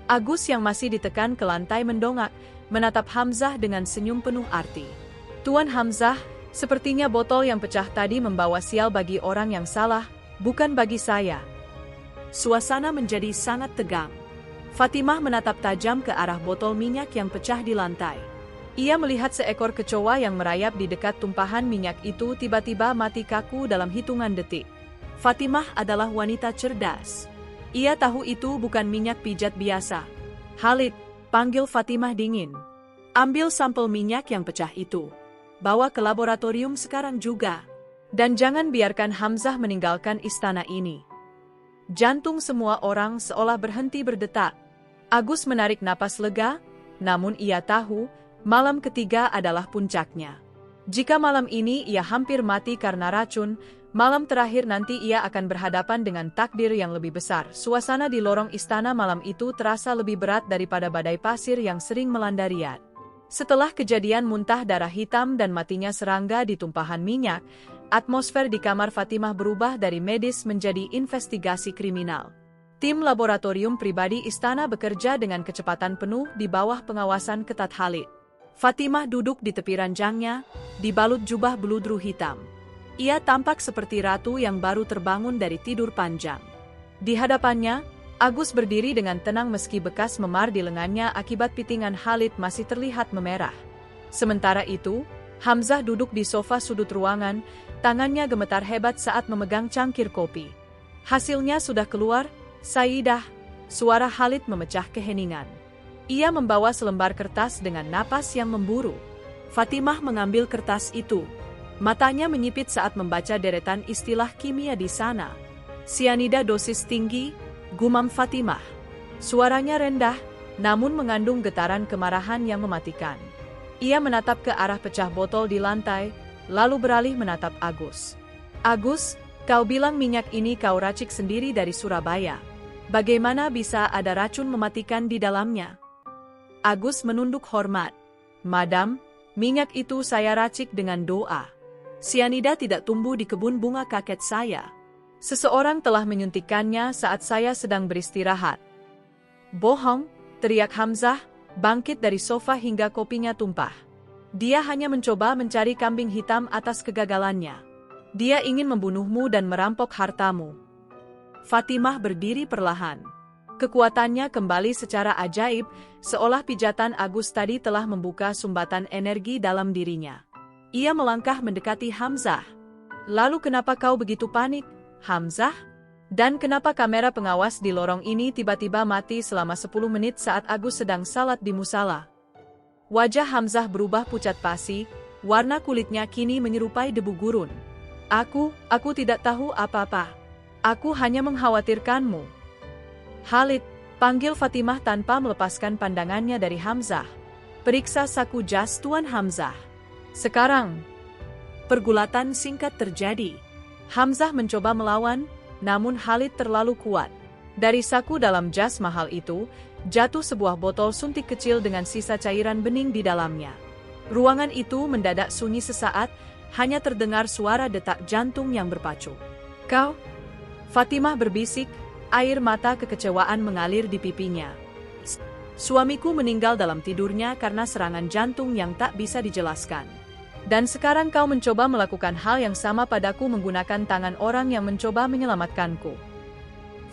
Agus yang masih ditekan ke lantai mendongak, menatap Hamzah dengan senyum penuh arti. Tuan Hamzah, sepertinya botol yang pecah tadi membawa sial bagi orang yang salah, bukan bagi saya. Suasana menjadi sangat tegang. Fatimah menatap tajam ke arah botol minyak yang pecah di lantai. Ia melihat seekor kecoa yang merayap di dekat tumpahan minyak itu tiba-tiba mati kaku dalam hitungan detik. Fatimah adalah wanita cerdas. Ia tahu itu bukan minyak pijat biasa. Khalid, panggil Fatimah dingin. Ambil sampel minyak yang pecah itu. Bawa ke laboratorium sekarang juga. Dan jangan biarkan Hamzah meninggalkan istana ini. Jantung semua orang seolah berhenti berdetak. Agus menarik napas lega, namun ia tahu, malam ketiga adalah puncaknya. Jika malam ini ia hampir mati karena racun, malam terakhir nanti ia akan berhadapan dengan takdir yang lebih besar. Suasana di lorong istana malam itu terasa lebih berat daripada badai pasir yang sering melanda Riyadh. Setelah kejadian muntah darah hitam dan matinya serangga di tumpahan minyak, atmosfer di kamar Fatimah berubah dari medis menjadi investigasi kriminal. Tim laboratorium pribadi istana bekerja dengan kecepatan penuh di bawah pengawasan ketat Khalid. Fatimah duduk di tepi ranjangnya, dibalut jubah beludru hitam. Ia tampak seperti ratu yang baru terbangun dari tidur panjang. Di hadapannya, Agus berdiri dengan tenang meski bekas memar di lengannya akibat pitingan Khalid masih terlihat memerah. Sementara itu, Hamzah duduk di sofa sudut ruangan, tangannya gemetar hebat saat memegang cangkir kopi. Hasilnya sudah keluar, Sayyidah, suara Khalid memecah keheningan. Ia membawa selembar kertas dengan napas yang memburu. Fatimah mengambil kertas itu. Matanya menyipit saat membaca deretan istilah kimia di sana. Sianida dosis tinggi, gumam Fatimah. Suaranya rendah, namun mengandung getaran kemarahan yang mematikan. Ia menatap ke arah pecah botol di lantai, lalu beralih menatap Agus. Agus, kau bilang minyak ini kau racik sendiri dari Surabaya. Bagaimana bisa ada racun mematikan di dalamnya? Agus menunduk hormat. Madam, minyak itu saya racik dengan doa. Sianida tidak tumbuh di kebun bunga kakek saya. Seseorang telah menyuntikkannya saat saya sedang beristirahat. Bohong, teriak Hamzah, bangkit dari sofa hingga kopinya tumpah. Dia hanya mencoba mencari kambing hitam atas kegagalannya. Dia ingin membunuhmu dan merampok hartamu. Fatimah berdiri perlahan. Kekuatannya kembali secara ajaib, seolah pijatan Agus tadi telah membuka sumbatan energi dalam dirinya. Ia melangkah mendekati Hamzah. Lalu kenapa kau begitu panik, Hamzah? Dan kenapa kamera pengawas di lorong ini tiba-tiba mati selama 10 menit saat Agus sedang salat di musala? Wajah Hamzah berubah pucat pasi, warna kulitnya kini menyerupai debu gurun. Aku tidak tahu apa-apa. Aku hanya mengkhawatirkanmu. Khalid, panggil Fatimah tanpa melepaskan pandangannya dari Hamzah. Periksa saku jas Tuan Hamzah. Sekarang, pergulatan singkat terjadi. Hamzah mencoba melawan, namun Khalid terlalu kuat. Dari saku dalam jas mahal itu, jatuh sebuah botol suntik kecil dengan sisa cairan bening di dalamnya. Ruangan itu mendadak sunyi sesaat, hanya terdengar suara detak jantung yang berpacu. Kau? Fatimah berbisik, air mata kekecewaan mengalir di pipinya. Suamiku meninggal dalam tidurnya karena serangan jantung yang tak bisa dijelaskan. Dan sekarang kau mencoba melakukan hal yang sama padaku menggunakan tangan orang yang mencoba menyelamatkanku.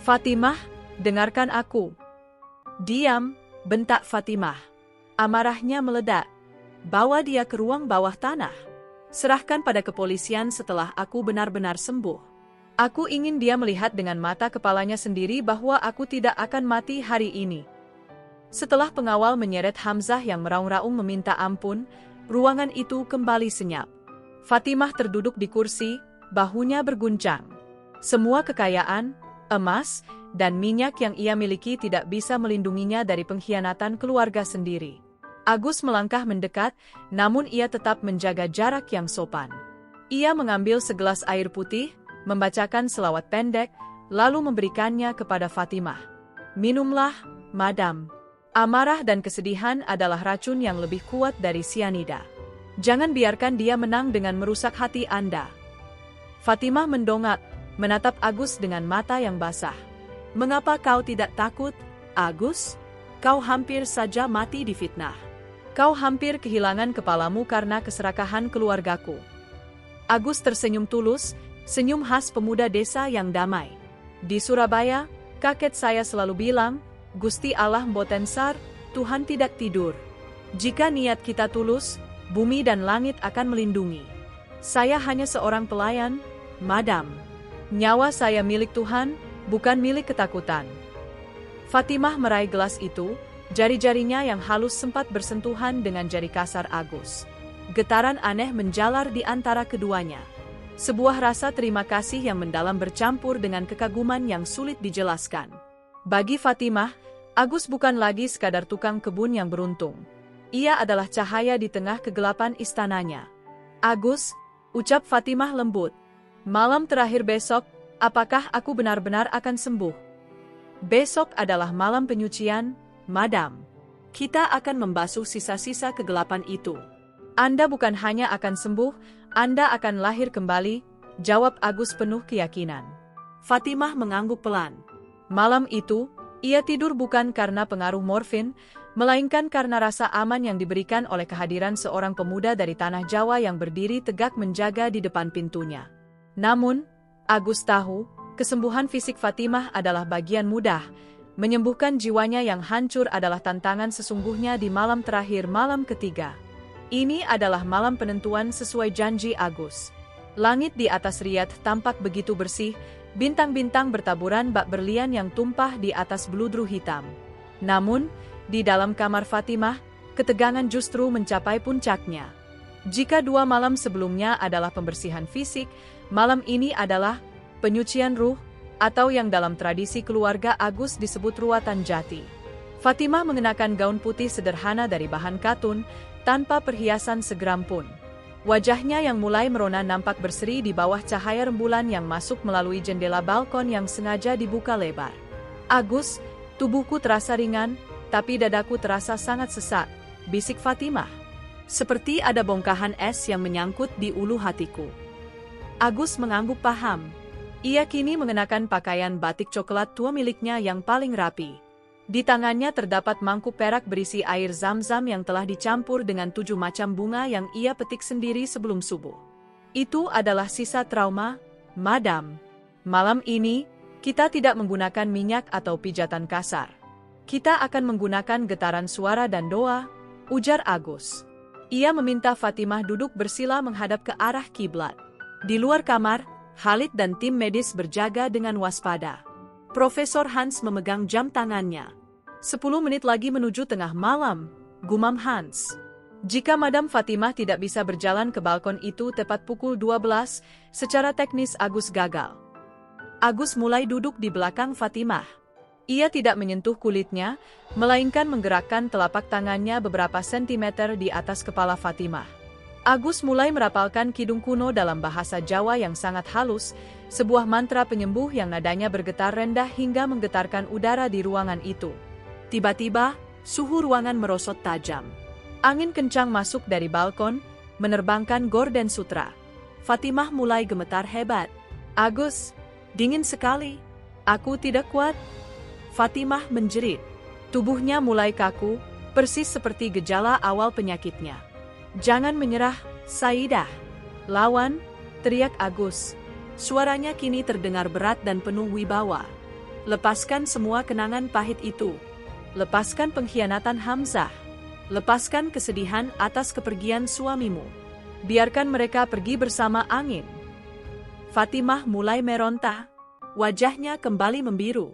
Fatimah, dengarkan aku. Diam, bentak Fatimah. Amarahnya meledak. Bawa dia ke ruang bawah tanah. Serahkan pada kepolisian setelah aku benar-benar sembuh. Aku ingin dia melihat dengan mata kepalanya sendiri bahwa aku tidak akan mati hari ini. Setelah pengawal menyeret Hamzah yang meraung-raung meminta ampun, ruangan itu kembali senyap. Fatimah terduduk di kursi, bahunya berguncang. Semua kekayaan, emas, dan minyak yang ia miliki tidak bisa melindunginya dari pengkhianatan keluarga sendiri. Agus melangkah mendekat, namun ia tetap menjaga jarak yang sopan. Ia mengambil segelas air putih, membacakan selawat pendek, lalu memberikannya kepada Fatimah. Minumlah, Madam. Amarah dan kesedihan adalah racun yang lebih kuat dari sianida. Jangan biarkan dia menang dengan merusak hati Anda. Fatimah mendongak, menatap Agus dengan mata yang basah. Mengapa kau tidak takut, Agus? Kau hampir saja mati di fitnah. Kau hampir kehilangan kepalamu karena keserakahan keluargaku. Agus tersenyum tulus, senyum khas pemuda desa yang damai. Di Surabaya, kakek saya selalu bilang, Gusti Allah mboten sar, Tuhan tidak tidur. Jika niat kita tulus, bumi dan langit akan melindungi. Saya hanya seorang pelayan, Madam. Nyawa saya milik Tuhan, bukan milik ketakutan. Fatimah meraih gelas itu, jari-jarinya yang halus sempat bersentuhan dengan jari kasar Agus. Getaran aneh menjalar di antara keduanya. Sebuah rasa terima kasih yang mendalam bercampur dengan kekaguman yang sulit dijelaskan. Bagi Fatimah, Agus bukan lagi sekadar tukang kebun yang beruntung. Ia adalah cahaya di tengah kegelapan istananya. Agus, ucap Fatimah lembut. Malam terakhir besok, apakah aku benar-benar akan sembuh? Besok adalah malam penyucian, Madam. Kita akan membasuh sisa-sisa kegelapan itu. Anda bukan hanya akan sembuh, Anda akan lahir kembali, jawab Agus penuh keyakinan. Fatimah mengangguk pelan. Malam itu, ia tidur bukan karena pengaruh morfin, melainkan karena rasa aman yang diberikan oleh kehadiran seorang pemuda dari tanah Jawa yang berdiri tegak menjaga di depan pintunya. Namun, Agus tahu, kesembuhan fisik Fatimah adalah bagian mudah, menyembuhkan jiwanya yang hancur adalah tantangan sesungguhnya di malam terakhir malam ketiga. Ini adalah malam penentuan sesuai janji Agus. Langit di atas Riyadh tampak begitu bersih, bintang-bintang bertaburan bak berlian yang tumpah di atas bludru hitam. Namun, di dalam kamar Fatimah, ketegangan justru mencapai puncaknya. Jika 2 malam sebelumnya adalah pembersihan fisik, malam ini adalah penyucian ruh, atau yang dalam tradisi keluarga Agus disebut ruatan jati. Fatimah mengenakan gaun putih sederhana dari bahan katun, tanpa perhiasan segram pun. Wajahnya yang mulai merona nampak berseri di bawah cahaya rembulan yang masuk melalui jendela balkon yang sengaja dibuka lebar. Agus, tubuhku terasa ringan, tapi dadaku terasa sangat sesak, bisik Fatimah. Seperti ada bongkahan es yang menyangkut di ulu hatiku. Agus mengangguk paham. Ia kini mengenakan pakaian batik coklat tua miliknya yang paling rapi. Di tangannya terdapat mangkuk perak berisi air zam-zam yang telah dicampur dengan 7 macam bunga yang ia petik sendiri sebelum subuh. Itu adalah sisa trauma, Madam. Malam ini, kita tidak menggunakan minyak atau pijatan kasar. Kita akan menggunakan getaran suara dan doa, ujar Agus. Ia meminta Fatimah duduk bersila menghadap ke arah kiblat. Di luar kamar, Khalid dan tim medis berjaga dengan waspada. Profesor Hans memegang jam tangannya. 10 menit lagi menuju tengah malam, gumam Hans. Jika Madam Fatimah tidak bisa berjalan ke balkon itu tepat pukul 12, secara teknis Agus gagal. Agus mulai duduk di belakang Fatimah. Ia tidak menyentuh kulitnya, melainkan menggerakkan telapak tangannya beberapa sentimeter di atas kepala Fatimah. Agus mulai merapalkan kidung kuno dalam bahasa Jawa yang sangat halus, sebuah mantra penyembuh yang nadanya bergetar rendah hingga menggetarkan udara di ruangan itu. Tiba-tiba, suhu ruangan merosot tajam. Angin kencang masuk dari balkon, menerbangkan gorden sutra. Fatimah mulai gemetar hebat. Agus, dingin sekali. Aku tidak kuat. Fatimah menjerit. Tubuhnya mulai kaku, persis seperti gejala awal penyakitnya. Jangan menyerah, Saidah. Lawan, teriak Agus. Suaranya kini terdengar berat dan penuh wibawa. Lepaskan semua kenangan pahit itu. Lepaskan pengkhianatan Hamzah. Lepaskan kesedihan atas kepergian suamimu. Biarkan mereka pergi bersama angin. Fatimah mulai meronta. Wajahnya kembali membiru.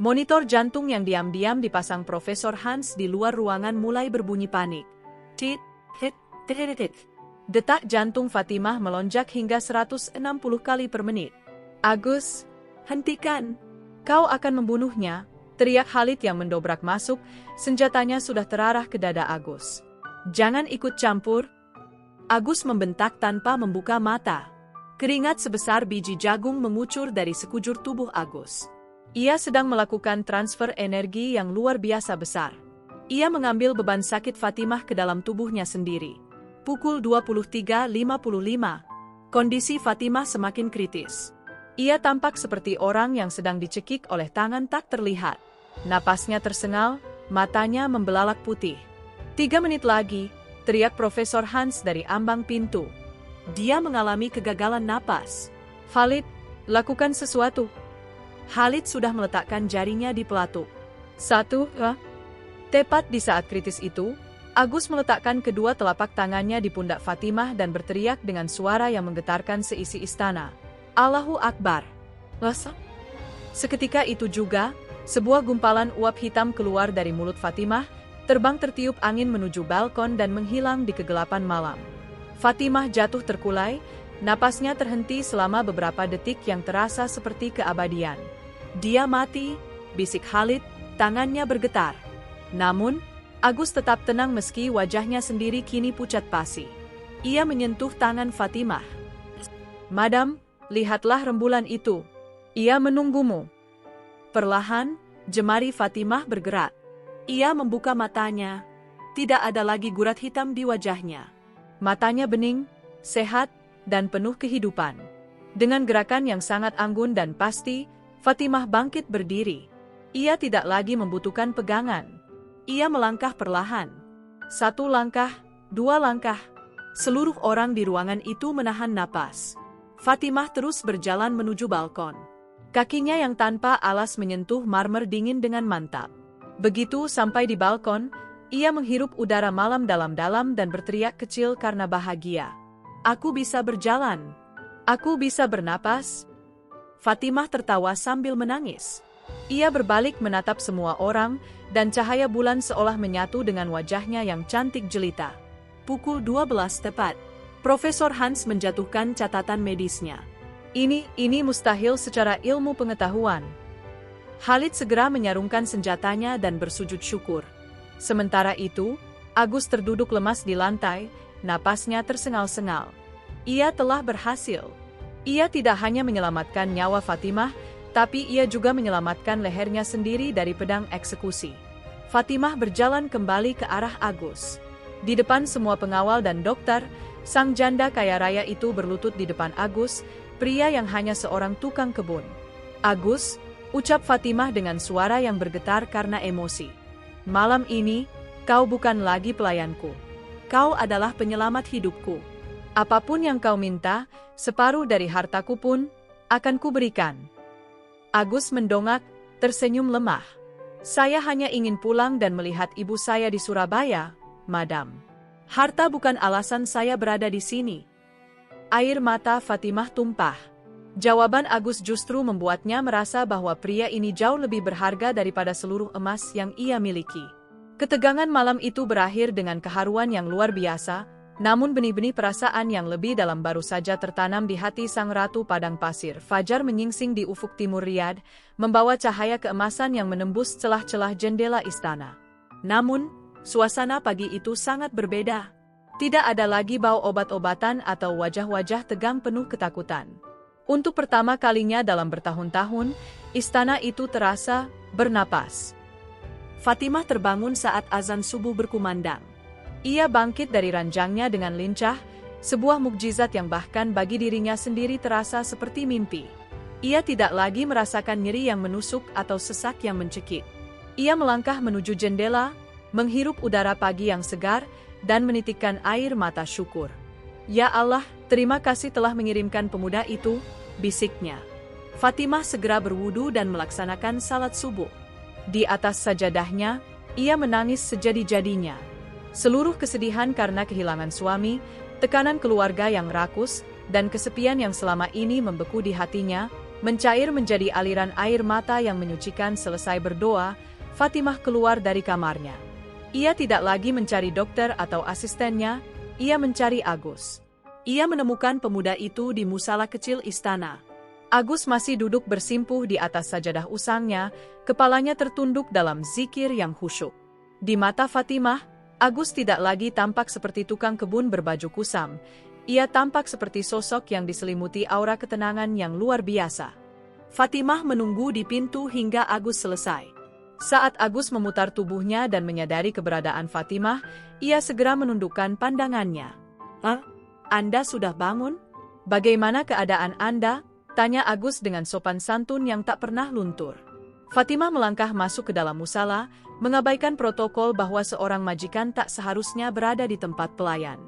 Monitor jantung yang diam-diam dipasang Profesor Hans di luar ruangan mulai berbunyi panik. Tit, hit. Detak jantung Fatimah melonjak hingga 160 kali per menit. Agus, hentikan. Kau akan membunuhnya, teriak Khalid yang mendobrak masuk, senjatanya sudah terarah ke dada Agus. Jangan ikut campur. Agus membentak tanpa membuka mata. Keringat sebesar biji jagung mengucur dari sekujur tubuh Agus. Ia sedang melakukan transfer energi yang luar biasa besar. Ia mengambil beban sakit Fatimah ke dalam tubuhnya sendiri. Pukul 23.55. Kondisi Fatimah semakin kritis. Ia tampak seperti orang yang sedang dicekik oleh tangan tak terlihat. Napasnya tersengal, matanya membelalak putih. 3 menit lagi, teriak Profesor Hans dari ambang pintu. Dia mengalami kegagalan napas. Khalid, lakukan sesuatu. Khalid sudah meletakkan jarinya di pelatuk. Tepat di saat kritis itu, Agus meletakkan kedua telapak tangannya di pundak Fatimah dan berteriak dengan suara yang menggetarkan seisi istana. Allahu Akbar. Seketika itu juga, sebuah gumpalan uap hitam keluar dari mulut Fatimah, terbang tertiup angin menuju balkon dan menghilang di kegelapan malam. Fatimah jatuh terkulai, napasnya terhenti selama beberapa detik yang terasa seperti keabadian. Dia mati, bisik Khalid, tangannya bergetar. Namun, Agus tetap tenang meski wajahnya sendiri kini pucat pasi. Ia menyentuh tangan Fatimah. Madam, lihatlah rembulan itu. Ia menunggumu. Perlahan, jemari Fatimah bergerak. Ia membuka matanya. Tidak ada lagi gurat hitam di wajahnya. Matanya bening, sehat, dan penuh kehidupan. Dengan gerakan yang sangat anggun dan pasti, Fatimah bangkit berdiri. Ia tidak lagi membutuhkan pegangan. Ia melangkah perlahan. 1 langkah, 2 langkah. Seluruh orang di ruangan itu menahan napas. Fatimah terus berjalan menuju balkon. Kakinya yang tanpa alas menyentuh marmer dingin dengan mantap. Begitu sampai di balkon, ia menghirup udara malam dalam-dalam dan berteriak kecil karena bahagia. Aku bisa berjalan. Aku bisa bernapas. Fatimah tertawa sambil menangis. Ia berbalik menatap semua orang, dan cahaya bulan seolah menyatu dengan wajahnya yang cantik jelita. Pukul 12 tepat. Profesor Hans menjatuhkan catatan medisnya. Ini mustahil secara ilmu pengetahuan. Khalid segera menyarungkan senjatanya dan bersujud syukur. Sementara itu, Agus terduduk lemas di lantai, napasnya tersengal-sengal. Ia telah berhasil. Ia tidak hanya menyelamatkan nyawa Fatimah, tapi ia juga menyelamatkan lehernya sendiri dari pedang eksekusi. Fatimah berjalan kembali ke arah Agus. Di depan semua pengawal dan dokter, sang janda kaya raya itu berlutut di depan Agus, pria yang hanya seorang tukang kebun. Agus, ucap Fatimah dengan suara yang bergetar karena emosi. Malam ini, kau bukan lagi pelayanku. Kau adalah penyelamat hidupku. Apapun yang kau minta, separuh dari hartaku pun, akan kuberikan. Agus mendongak, tersenyum lemah. Saya hanya ingin pulang dan melihat ibu saya di Surabaya, Madam. Harta bukan alasan saya berada di sini. Air mata Fatimah tumpah. Jawaban Agus justru membuatnya merasa bahwa pria ini jauh lebih berharga daripada seluruh emas yang ia miliki. Ketegangan malam itu berakhir dengan keharuan yang luar biasa, namun benih-benih perasaan yang lebih dalam baru saja tertanam di hati sang ratu padang pasir. Fajar menyingsing di ufuk timur Riyadh, membawa cahaya keemasan yang menembus celah-celah jendela istana. Namun, suasana pagi itu sangat berbeda. Tidak ada lagi bau obat-obatan atau wajah-wajah tegang penuh ketakutan. Untuk pertama kalinya dalam bertahun-tahun, istana itu terasa bernapas. Fatimah terbangun saat azan subuh berkumandang. Ia bangkit dari ranjangnya dengan lincah, sebuah mukjizat yang bahkan bagi dirinya sendiri terasa seperti mimpi. Ia tidak lagi merasakan nyeri yang menusuk atau sesak yang mencekik. Ia melangkah menuju jendela, menghirup udara pagi yang segar, dan menitikkan air mata syukur. Ya Allah, terima kasih telah mengirimkan pemuda itu, bisiknya. Fatimah segera berwudu dan melaksanakan salat subuh. Di atas sajadahnya, ia menangis sejadi-jadinya. Seluruh kesedihan karena kehilangan suami, tekanan keluarga yang rakus, dan kesepian yang selama ini membeku di hatinya, mencair menjadi aliran air mata yang menyucikan. Selesai berdoa, Fatimah keluar dari kamarnya. Ia tidak lagi mencari dokter atau asistennya, ia mencari Agus. Ia menemukan pemuda itu di musala kecil istana. Agus masih duduk bersimpuh di atas sajadah usangnya, kepalanya tertunduk dalam zikir yang khusyuk. Di mata Fatimah, Agus tidak lagi tampak seperti tukang kebun berbaju kusam. Ia tampak seperti sosok yang diselimuti aura ketenangan yang luar biasa. Fatimah menunggu di pintu hingga Agus selesai. Saat Agus memutar tubuhnya dan menyadari keberadaan Fatimah, ia segera menundukkan pandangannya. "Hah? Anda sudah bangun? Bagaimana keadaan Anda?" tanya Agus dengan sopan santun yang tak pernah luntur. Fatimah melangkah masuk ke dalam musala, mengabaikan protokol bahwa seorang majikan tak seharusnya berada di tempat pelayan.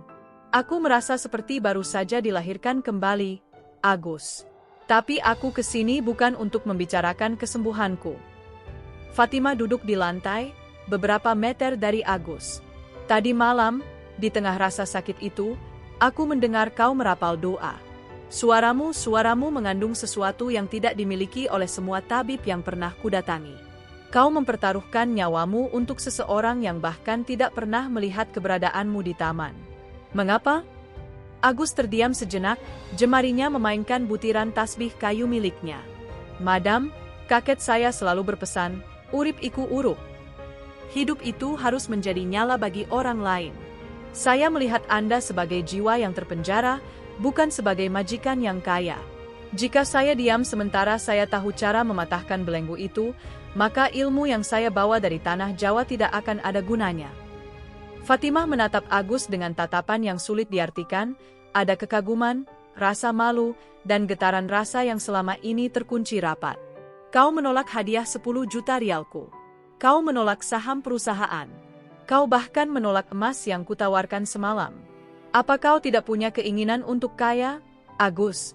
"Aku merasa seperti baru saja dilahirkan kembali, Agus. Tapi aku kesini bukan untuk membicarakan kesembuhanku." Fatimah duduk di lantai, beberapa meter dari Agus. "Tadi malam, di tengah rasa sakit itu, aku mendengar kau merapal doa. Suaramu mengandung sesuatu yang tidak dimiliki oleh semua tabib yang pernah kudatangi. Kau mempertaruhkan nyawamu untuk seseorang yang bahkan tidak pernah melihat keberadaanmu di taman. Mengapa?" Agus terdiam sejenak, jemarinya memainkan butiran tasbih kayu miliknya. "Madam, kakek saya selalu berpesan, urip iku urup. Hidup itu harus menjadi nyala bagi orang lain. Saya melihat Anda sebagai jiwa yang terpenjara, bukan sebagai majikan yang kaya. Jika saya diam sementara saya tahu cara mematahkan belenggu itu, maka ilmu yang saya bawa dari tanah Jawa tidak akan ada gunanya. Fatimah menatap Agus dengan tatapan yang sulit diartikan, ada kekaguman, rasa malu, dan getaran rasa yang selama ini terkunci rapat. Kau menolak hadiah 10 juta rialku. Kau menolak saham perusahaan. Kau bahkan menolak emas yang kutawarkan semalam. Apa kau tidak punya keinginan untuk kaya, Agus?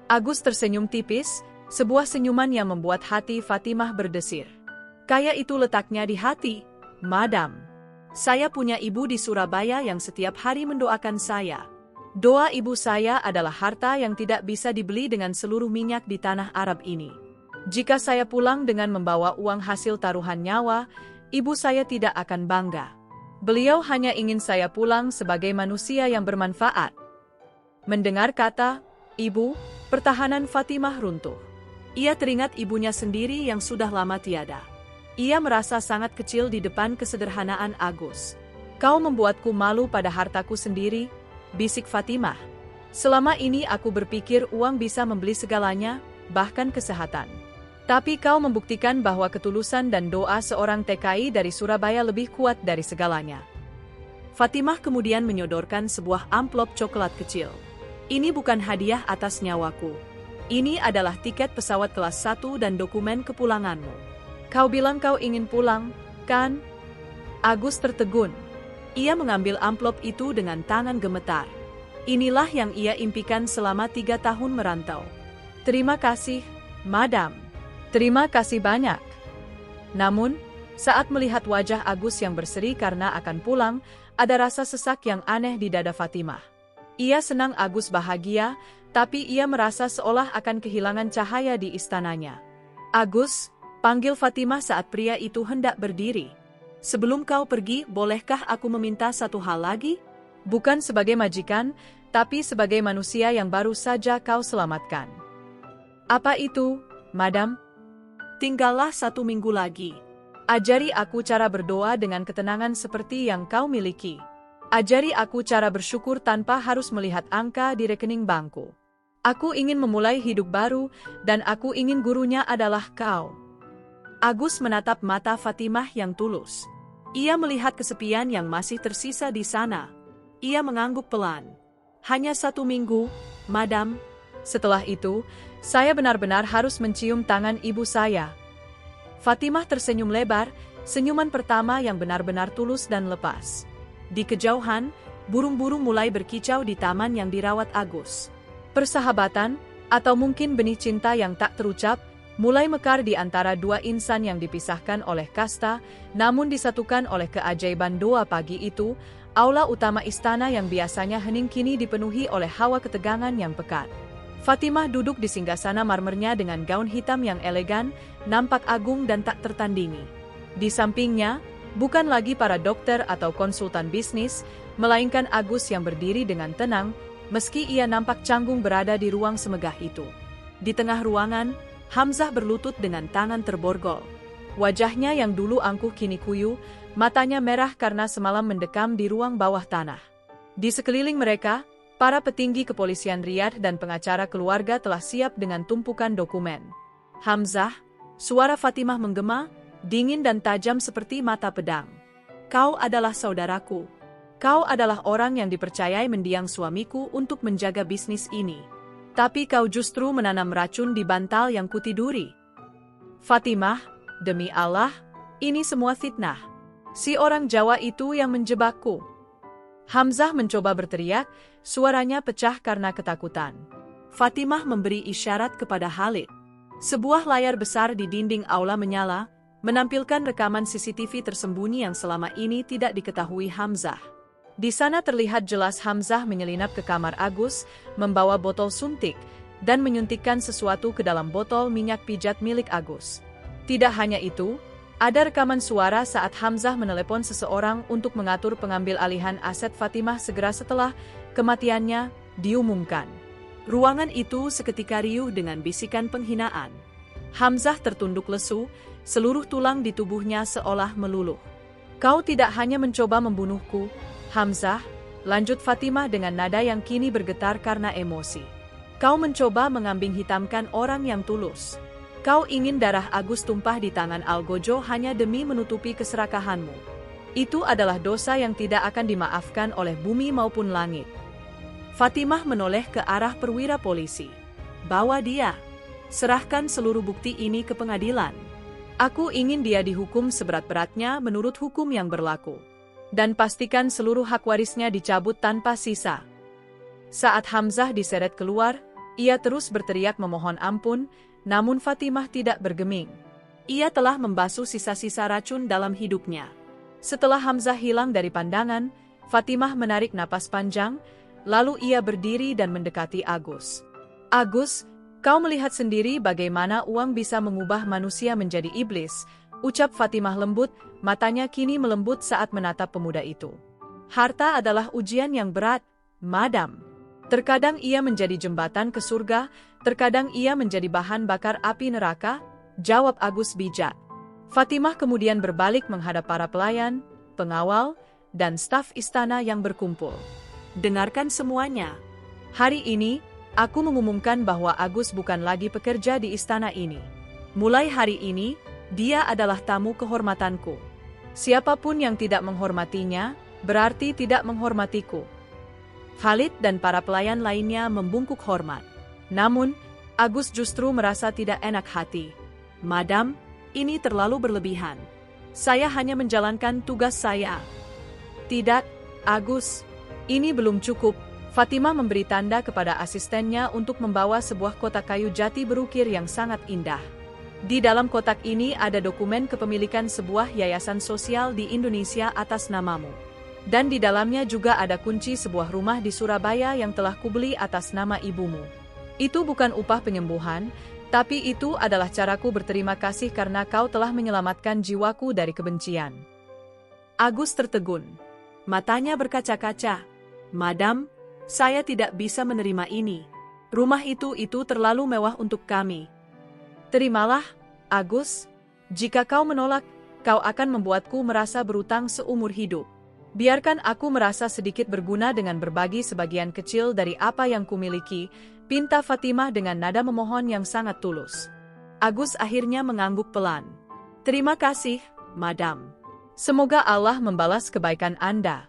Agus tersenyum tipis, sebuah senyuman yang membuat hati Fatimah berdesir. Kaya itu letaknya di hati, Madam. Saya punya ibu di Surabaya yang setiap hari mendoakan saya. Doa ibu saya adalah harta yang tidak bisa dibeli dengan seluruh minyak di tanah Arab ini. Jika saya pulang dengan membawa uang hasil taruhan nyawa, ibu saya tidak akan bangga. Beliau hanya ingin saya pulang sebagai manusia yang bermanfaat. Mendengar kata, ibu, pertahanan Fatimah runtuh. Ia teringat ibunya sendiri yang sudah lama tiada. Ia merasa sangat kecil di depan kesederhanaan Agus. Kau membuatku malu pada hartaku sendiri, bisik Fatimah. Selama ini aku berpikir uang bisa membeli segalanya, bahkan kesehatan. Tapi kau membuktikan bahwa ketulusan dan doa seorang TKI dari Surabaya lebih kuat dari segalanya. Fatimah kemudian menyodorkan sebuah amplop coklat kecil. Ini bukan hadiah atas nyawaku. Ini adalah tiket pesawat kelas 1 dan dokumen kepulanganmu. Kau bilang kau ingin pulang, kan? Agus tertegun. Ia mengambil amplop itu dengan tangan gemetar. Inilah yang ia impikan selama 3 tahun merantau. Terima kasih, Madam. Terima kasih banyak. Namun, saat melihat wajah Agus yang berseri karena akan pulang, ada rasa sesak yang aneh di dada Fatimah. Ia senang Agus bahagia, tapi ia merasa seolah akan kehilangan cahaya di istananya. Agus, panggil Fatimah saat pria itu hendak berdiri. Sebelum kau pergi, bolehkah aku meminta satu hal lagi? Bukan sebagai majikan, tapi sebagai manusia yang baru saja kau selamatkan. Apa itu, Madam? Tinggallah 1 minggu lagi. Ajari aku cara berdoa dengan ketenangan seperti yang kau miliki. Ajari aku cara bersyukur tanpa harus melihat angka di rekening bankku. Aku ingin memulai hidup baru, dan aku ingin gurunya adalah kau. Agus menatap mata Fatimah yang tulus. Ia melihat kesepian yang masih tersisa di sana. Ia mengangguk pelan. Hanya 1 minggu, Madam. Setelah itu, saya benar-benar harus mencium tangan ibu saya. Fatimah tersenyum lebar, senyuman pertama yang benar-benar tulus dan lepas. Di kejauhan, burung-burung mulai berkicau di taman yang dirawat Agus. Persahabatan, atau mungkin benih cinta yang tak terucap, mulai mekar di antara dua insan yang dipisahkan oleh kasta, namun disatukan oleh keajaiban doa pagi itu. Aula utama istana yang biasanya hening kini dipenuhi oleh hawa ketegangan yang pekat. Fatimah duduk di singgasana marmernya dengan gaun hitam yang elegan, nampak agung dan tak tertandingi. Di sampingnya, bukan lagi para dokter atau konsultan bisnis, melainkan Agus yang berdiri dengan tenang, meski ia nampak canggung berada di ruang semegah itu. Di tengah ruangan, Hamzah berlutut dengan tangan terborgol. Wajahnya yang dulu angkuh kini kuyu, matanya merah karena semalam mendekam di ruang bawah tanah. Di sekeliling mereka, para petinggi kepolisian Riyadh dan pengacara keluarga telah siap dengan tumpukan dokumen. Hamzah, suara Fatimah menggema, dingin dan tajam seperti mata pedang. Kau adalah saudaraku. Kau adalah orang yang dipercayai mendiang suamiku untuk menjaga bisnis ini. Tapi kau justru menanam racun di bantal yang kutiduri. Fatimah, demi Allah, ini semua fitnah. Si orang Jawa itu yang menjebakku. Hamzah mencoba berteriak, suaranya pecah karena ketakutan. Fatimah memberi isyarat kepada Khalid. Sebuah layar besar di dinding aula menyala, menampilkan rekaman CCTV tersembunyi yang selama ini tidak diketahui Hamzah. Di sana terlihat jelas Hamzah menyelinap ke kamar Agus, membawa botol suntik, dan menyuntikkan sesuatu ke dalam botol minyak pijat milik Agus. Tidak hanya itu, ada rekaman suara saat Hamzah menelepon seseorang untuk mengatur pengambil alihan aset Fatimah segera setelah kematiannya diumumkan. Ruangan itu seketika riuh dengan bisikan penghinaan. Hamzah tertunduk lesu, seluruh tulang di tubuhnya seolah meluluh. Kau tidak hanya mencoba membunuhku, Hamzah, lanjut Fatimah dengan nada yang kini bergetar karena emosi. Kau mencoba mengambing hitamkan orang yang tulus. Kau ingin darah Agus tumpah di tangan Algojo hanya demi menutupi keserakahanmu. Itu adalah dosa yang tidak akan dimaafkan oleh bumi maupun langit. Fatimah menoleh ke arah perwira polisi. Bawa dia. Serahkan seluruh bukti ini ke pengadilan. Aku ingin dia dihukum seberat-beratnya menurut hukum yang berlaku. Dan pastikan seluruh hak warisnya dicabut tanpa sisa. Saat Hamzah diseret keluar, ia terus berteriak memohon ampun, namun Fatimah tidak bergeming. Ia telah membasuh sisa-sisa racun dalam hidupnya. Setelah Hamzah hilang dari pandangan, Fatimah menarik napas panjang, lalu ia berdiri dan mendekati Agus. Agus, kau melihat sendiri bagaimana uang bisa mengubah manusia menjadi iblis, ucap Fatimah lembut, matanya kini melembut saat menatap pemuda itu. Harta adalah ujian yang berat, madam. Terkadang ia menjadi jembatan ke surga, terkadang ia menjadi bahan bakar api neraka, jawab Agus bijak. Fatimah kemudian berbalik menghadap para pelayan, pengawal, dan staf istana yang berkumpul. Dengarkan semuanya. Hari ini, aku mengumumkan bahwa Agus bukan lagi pekerja di istana ini. Mulai hari ini, dia adalah tamu kehormatanku. Siapapun yang tidak menghormatinya, berarti tidak menghormatiku. Khalid dan para pelayan lainnya membungkuk hormat. Namun, Agus justru merasa tidak enak hati. Madam, ini terlalu berlebihan. Saya hanya menjalankan tugas saya. Tidak, Agus. Ini belum cukup. Fatimah memberi tanda kepada asistennya untuk membawa sebuah kotak kayu jati berukir yang sangat indah. Di dalam kotak ini ada dokumen kepemilikan sebuah yayasan sosial di Indonesia atas namamu. Dan di dalamnya juga ada kunci sebuah rumah di Surabaya yang telah kubeli atas nama ibumu. Itu bukan upah penyembuhan, tapi itu adalah caraku berterima kasih karena kau telah menyelamatkan jiwaku dari kebencian. Agus tertegun. Matanya berkaca-kaca. Madam, saya tidak bisa menerima ini. Rumah itu terlalu mewah untuk kami. Terimalah, Agus. Jika kau menolak, kau akan membuatku merasa berutang seumur hidup. Biarkan aku merasa sedikit berguna dengan berbagi sebagian kecil dari apa yang kumiliki, pinta Fatimah dengan nada memohon yang sangat tulus. Agus akhirnya mengangguk pelan. Terima kasih, Madam. Semoga Allah membalas kebaikan Anda.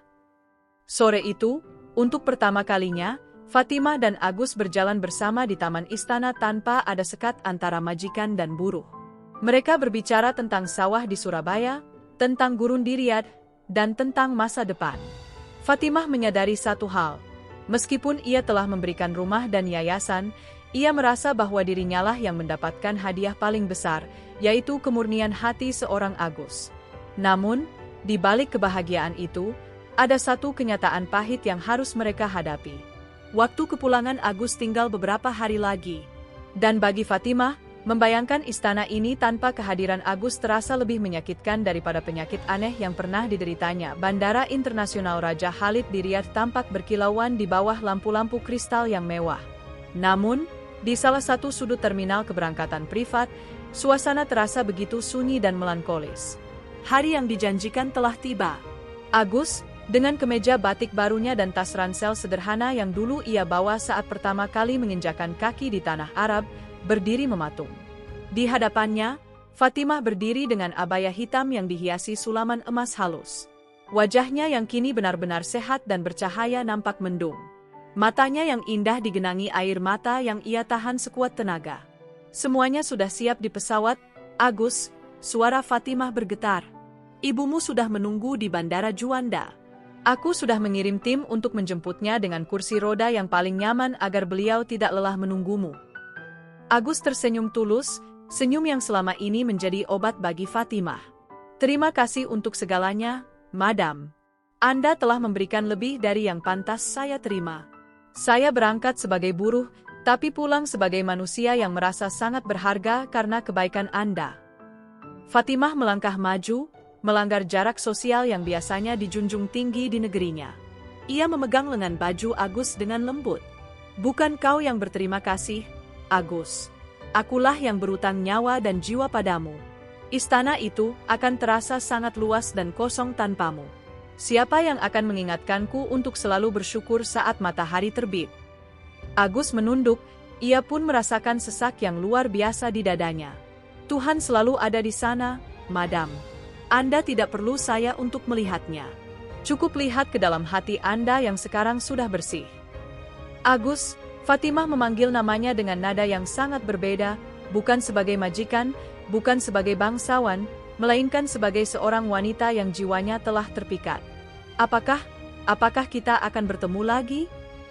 Sore itu, untuk pertama kalinya, Fatimah dan Agus berjalan bersama di taman istana tanpa ada sekat antara majikan dan buruh. Mereka berbicara tentang sawah di Surabaya, tentang gurun di Riyadh, dan tentang masa depan. Fatimah menyadari satu hal. Meskipun ia telah memberikan rumah dan yayasan, ia merasa bahwa dirinya lah yang mendapatkan hadiah paling besar, yaitu kemurnian hati seorang Agus. Namun, di balik kebahagiaan itu, ada satu kenyataan pahit yang harus mereka hadapi. Waktu kepulangan Agus tinggal beberapa hari lagi. Dan bagi Fatimah, membayangkan istana ini tanpa kehadiran Agus terasa lebih menyakitkan daripada penyakit aneh yang pernah dideritanya. Bandara Internasional Raja Khalid di Riyadh tampak berkilauan di bawah lampu-lampu kristal yang mewah. Namun, di salah satu sudut terminal keberangkatan privat, suasana terasa begitu sunyi dan melankolis. Hari yang dijanjikan telah tiba. Agus, dengan kemeja batik barunya dan tas ransel sederhana yang dulu ia bawa saat pertama kali menginjakan kaki di tanah Arab, berdiri mematung. Di hadapannya, Fatimah berdiri dengan abaya hitam yang dihiasi sulaman emas halus. Wajahnya yang kini benar-benar sehat dan bercahaya nampak mendung. Matanya yang indah digenangi air mata yang ia tahan sekuat tenaga. Semuanya sudah siap di pesawat, Agus, suara Fatimah bergetar. Ibumu sudah menunggu di Bandara Juanda. Aku sudah mengirim tim untuk menjemputnya dengan kursi roda yang paling nyaman agar beliau tidak lelah menunggumu. Agus tersenyum tulus, senyum yang selama ini menjadi obat bagi Fatimah. Terima kasih untuk segalanya, Madam. Anda telah memberikan lebih dari yang pantas saya terima. Saya berangkat sebagai buruh, tapi pulang sebagai manusia yang merasa sangat berharga karena kebaikan Anda. Fatimah melangkah maju, melanggar jarak sosial yang biasanya dijunjung tinggi di negerinya. Ia memegang lengan baju Agus dengan lembut. Bukan kau yang berterima kasih, Agus. Akulah yang berutang nyawa dan jiwa padamu. Istana itu akan terasa sangat luas dan kosong tanpamu. Siapa yang akan mengingatkanku untuk selalu bersyukur saat matahari terbit? Agus menunduk, ia pun merasakan sesak yang luar biasa di dadanya. Tuhan selalu ada di sana, Madam. Anda tidak perlu saya untuk melihatnya. Cukup lihat ke dalam hati Anda yang sekarang sudah bersih. Agus, Fatimah memanggil namanya dengan nada yang sangat berbeda, bukan sebagai majikan, bukan sebagai bangsawan, melainkan sebagai seorang wanita yang jiwanya telah terpikat. Apakah kita akan bertemu lagi?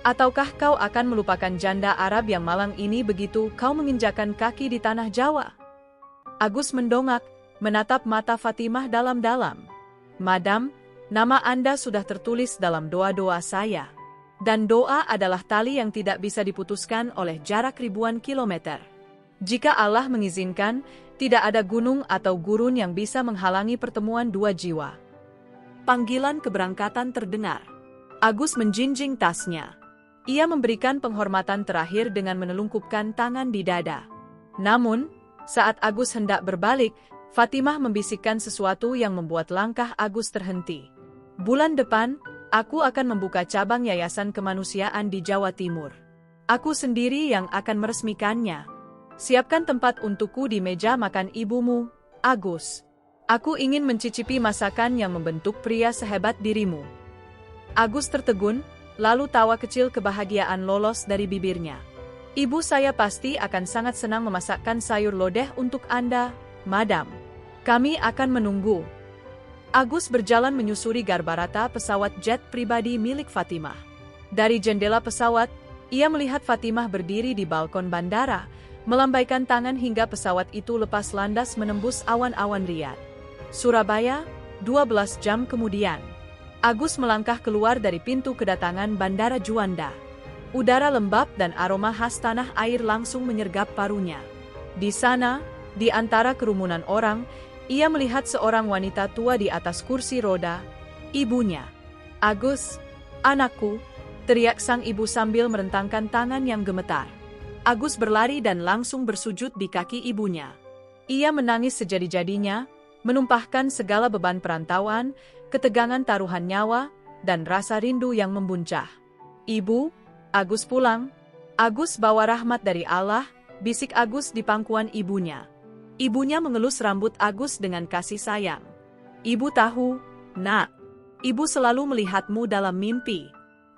Ataukah kau akan melupakan janda Arab yang malang ini begitu kau menginjakan kaki di tanah Jawa? Agus mendongak, menatap mata Fatimah dalam-dalam. Madam, nama Anda sudah tertulis dalam doa-doa saya. Dan doa adalah tali yang tidak bisa diputuskan oleh jarak ribuan kilometer. Jika Allah mengizinkan, tidak ada gunung atau gurun yang bisa menghalangi pertemuan dua jiwa. Panggilan keberangkatan terdengar. Agus menjinjing tasnya. Ia memberikan penghormatan terakhir dengan menelungkupkan tangan di dada. Namun, saat Agus hendak berbalik, Fatimah membisikkan sesuatu yang membuat langkah Agus terhenti. Bulan depan, aku akan membuka cabang yayasan kemanusiaan di Jawa Timur. Aku sendiri yang akan meresmikannya. Siapkan tempat untukku di meja makan ibumu, Agus. Aku ingin mencicipi masakan yang membentuk pria sehebat dirimu. Agus tertegun, lalu tawa kecil kebahagiaan lolos dari bibirnya. Ibu saya pasti akan sangat senang memasakkan sayur lodeh untuk Anda, Madam. Kami akan menunggu. Agus berjalan menyusuri garbarata pesawat jet pribadi milik Fatimah. Dari jendela pesawat, ia melihat Fatimah berdiri di balkon bandara, melambaikan tangan hingga pesawat itu lepas landas menembus awan-awan Riyadh. Surabaya, 12 jam kemudian. Agus melangkah keluar dari pintu kedatangan Bandara Juanda. Udara lembab dan aroma khas tanah air langsung menyergap parunya. Di sana, di antara kerumunan orang, ia melihat seorang wanita tua di atas kursi roda, ibunya. Agus, anakku, teriak sang ibu sambil merentangkan tangan yang gemetar. Agus berlari dan langsung bersujud di kaki ibunya. Ia menangis sejadi-jadinya, menumpahkan segala beban perantauan, ketegangan taruhan nyawa, dan rasa rindu yang membuncah. Ibu, Agus pulang. Agus bawa rahmat dari Allah, bisik Agus di pangkuan ibunya. Ibunya mengelus rambut Agus dengan kasih sayang. Ibu tahu, nak. Ibu selalu melihatmu dalam mimpi.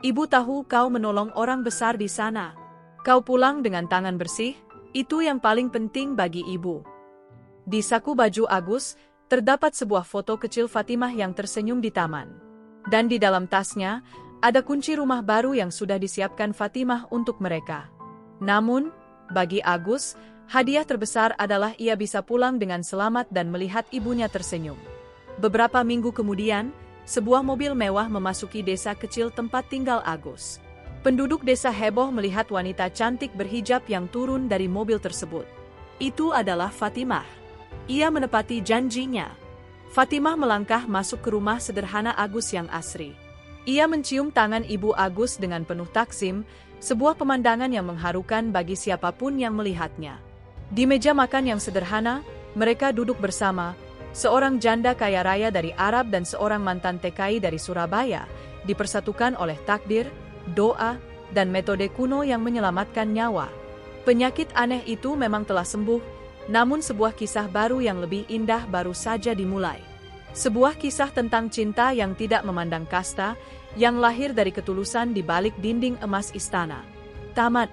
Ibu tahu kau menolong orang besar di sana. Kau pulang dengan tangan bersih, itu yang paling penting bagi ibu. Di saku baju Agus, terdapat sebuah foto kecil Fatimah yang tersenyum di taman. Dan di dalam tasnya, ada kunci rumah baru yang sudah disiapkan Fatimah untuk mereka. Namun, bagi Agus, hadiah terbesar adalah ia bisa pulang dengan selamat dan melihat ibunya tersenyum. Beberapa minggu kemudian, sebuah mobil mewah memasuki desa kecil tempat tinggal Agus. Penduduk desa heboh melihat wanita cantik berhijab yang turun dari mobil tersebut. Itu adalah Fatimah. Ia menepati janjinya. Fatimah melangkah masuk ke rumah sederhana Agus yang asri. Ia mencium tangan ibu Agus dengan penuh takzim, sebuah pemandangan yang mengharukan bagi siapapun yang melihatnya. Di meja makan yang sederhana, mereka duduk bersama, seorang janda kaya raya dari Arab dan seorang mantan TKI dari Surabaya, dipersatukan oleh takdir, doa, dan metode kuno yang menyelamatkan nyawa. Penyakit aneh itu memang telah sembuh, namun sebuah kisah baru yang lebih indah baru saja dimulai. Sebuah kisah tentang cinta yang tidak memandang kasta, yang lahir dari ketulusan di balik dinding emas istana. Tamat.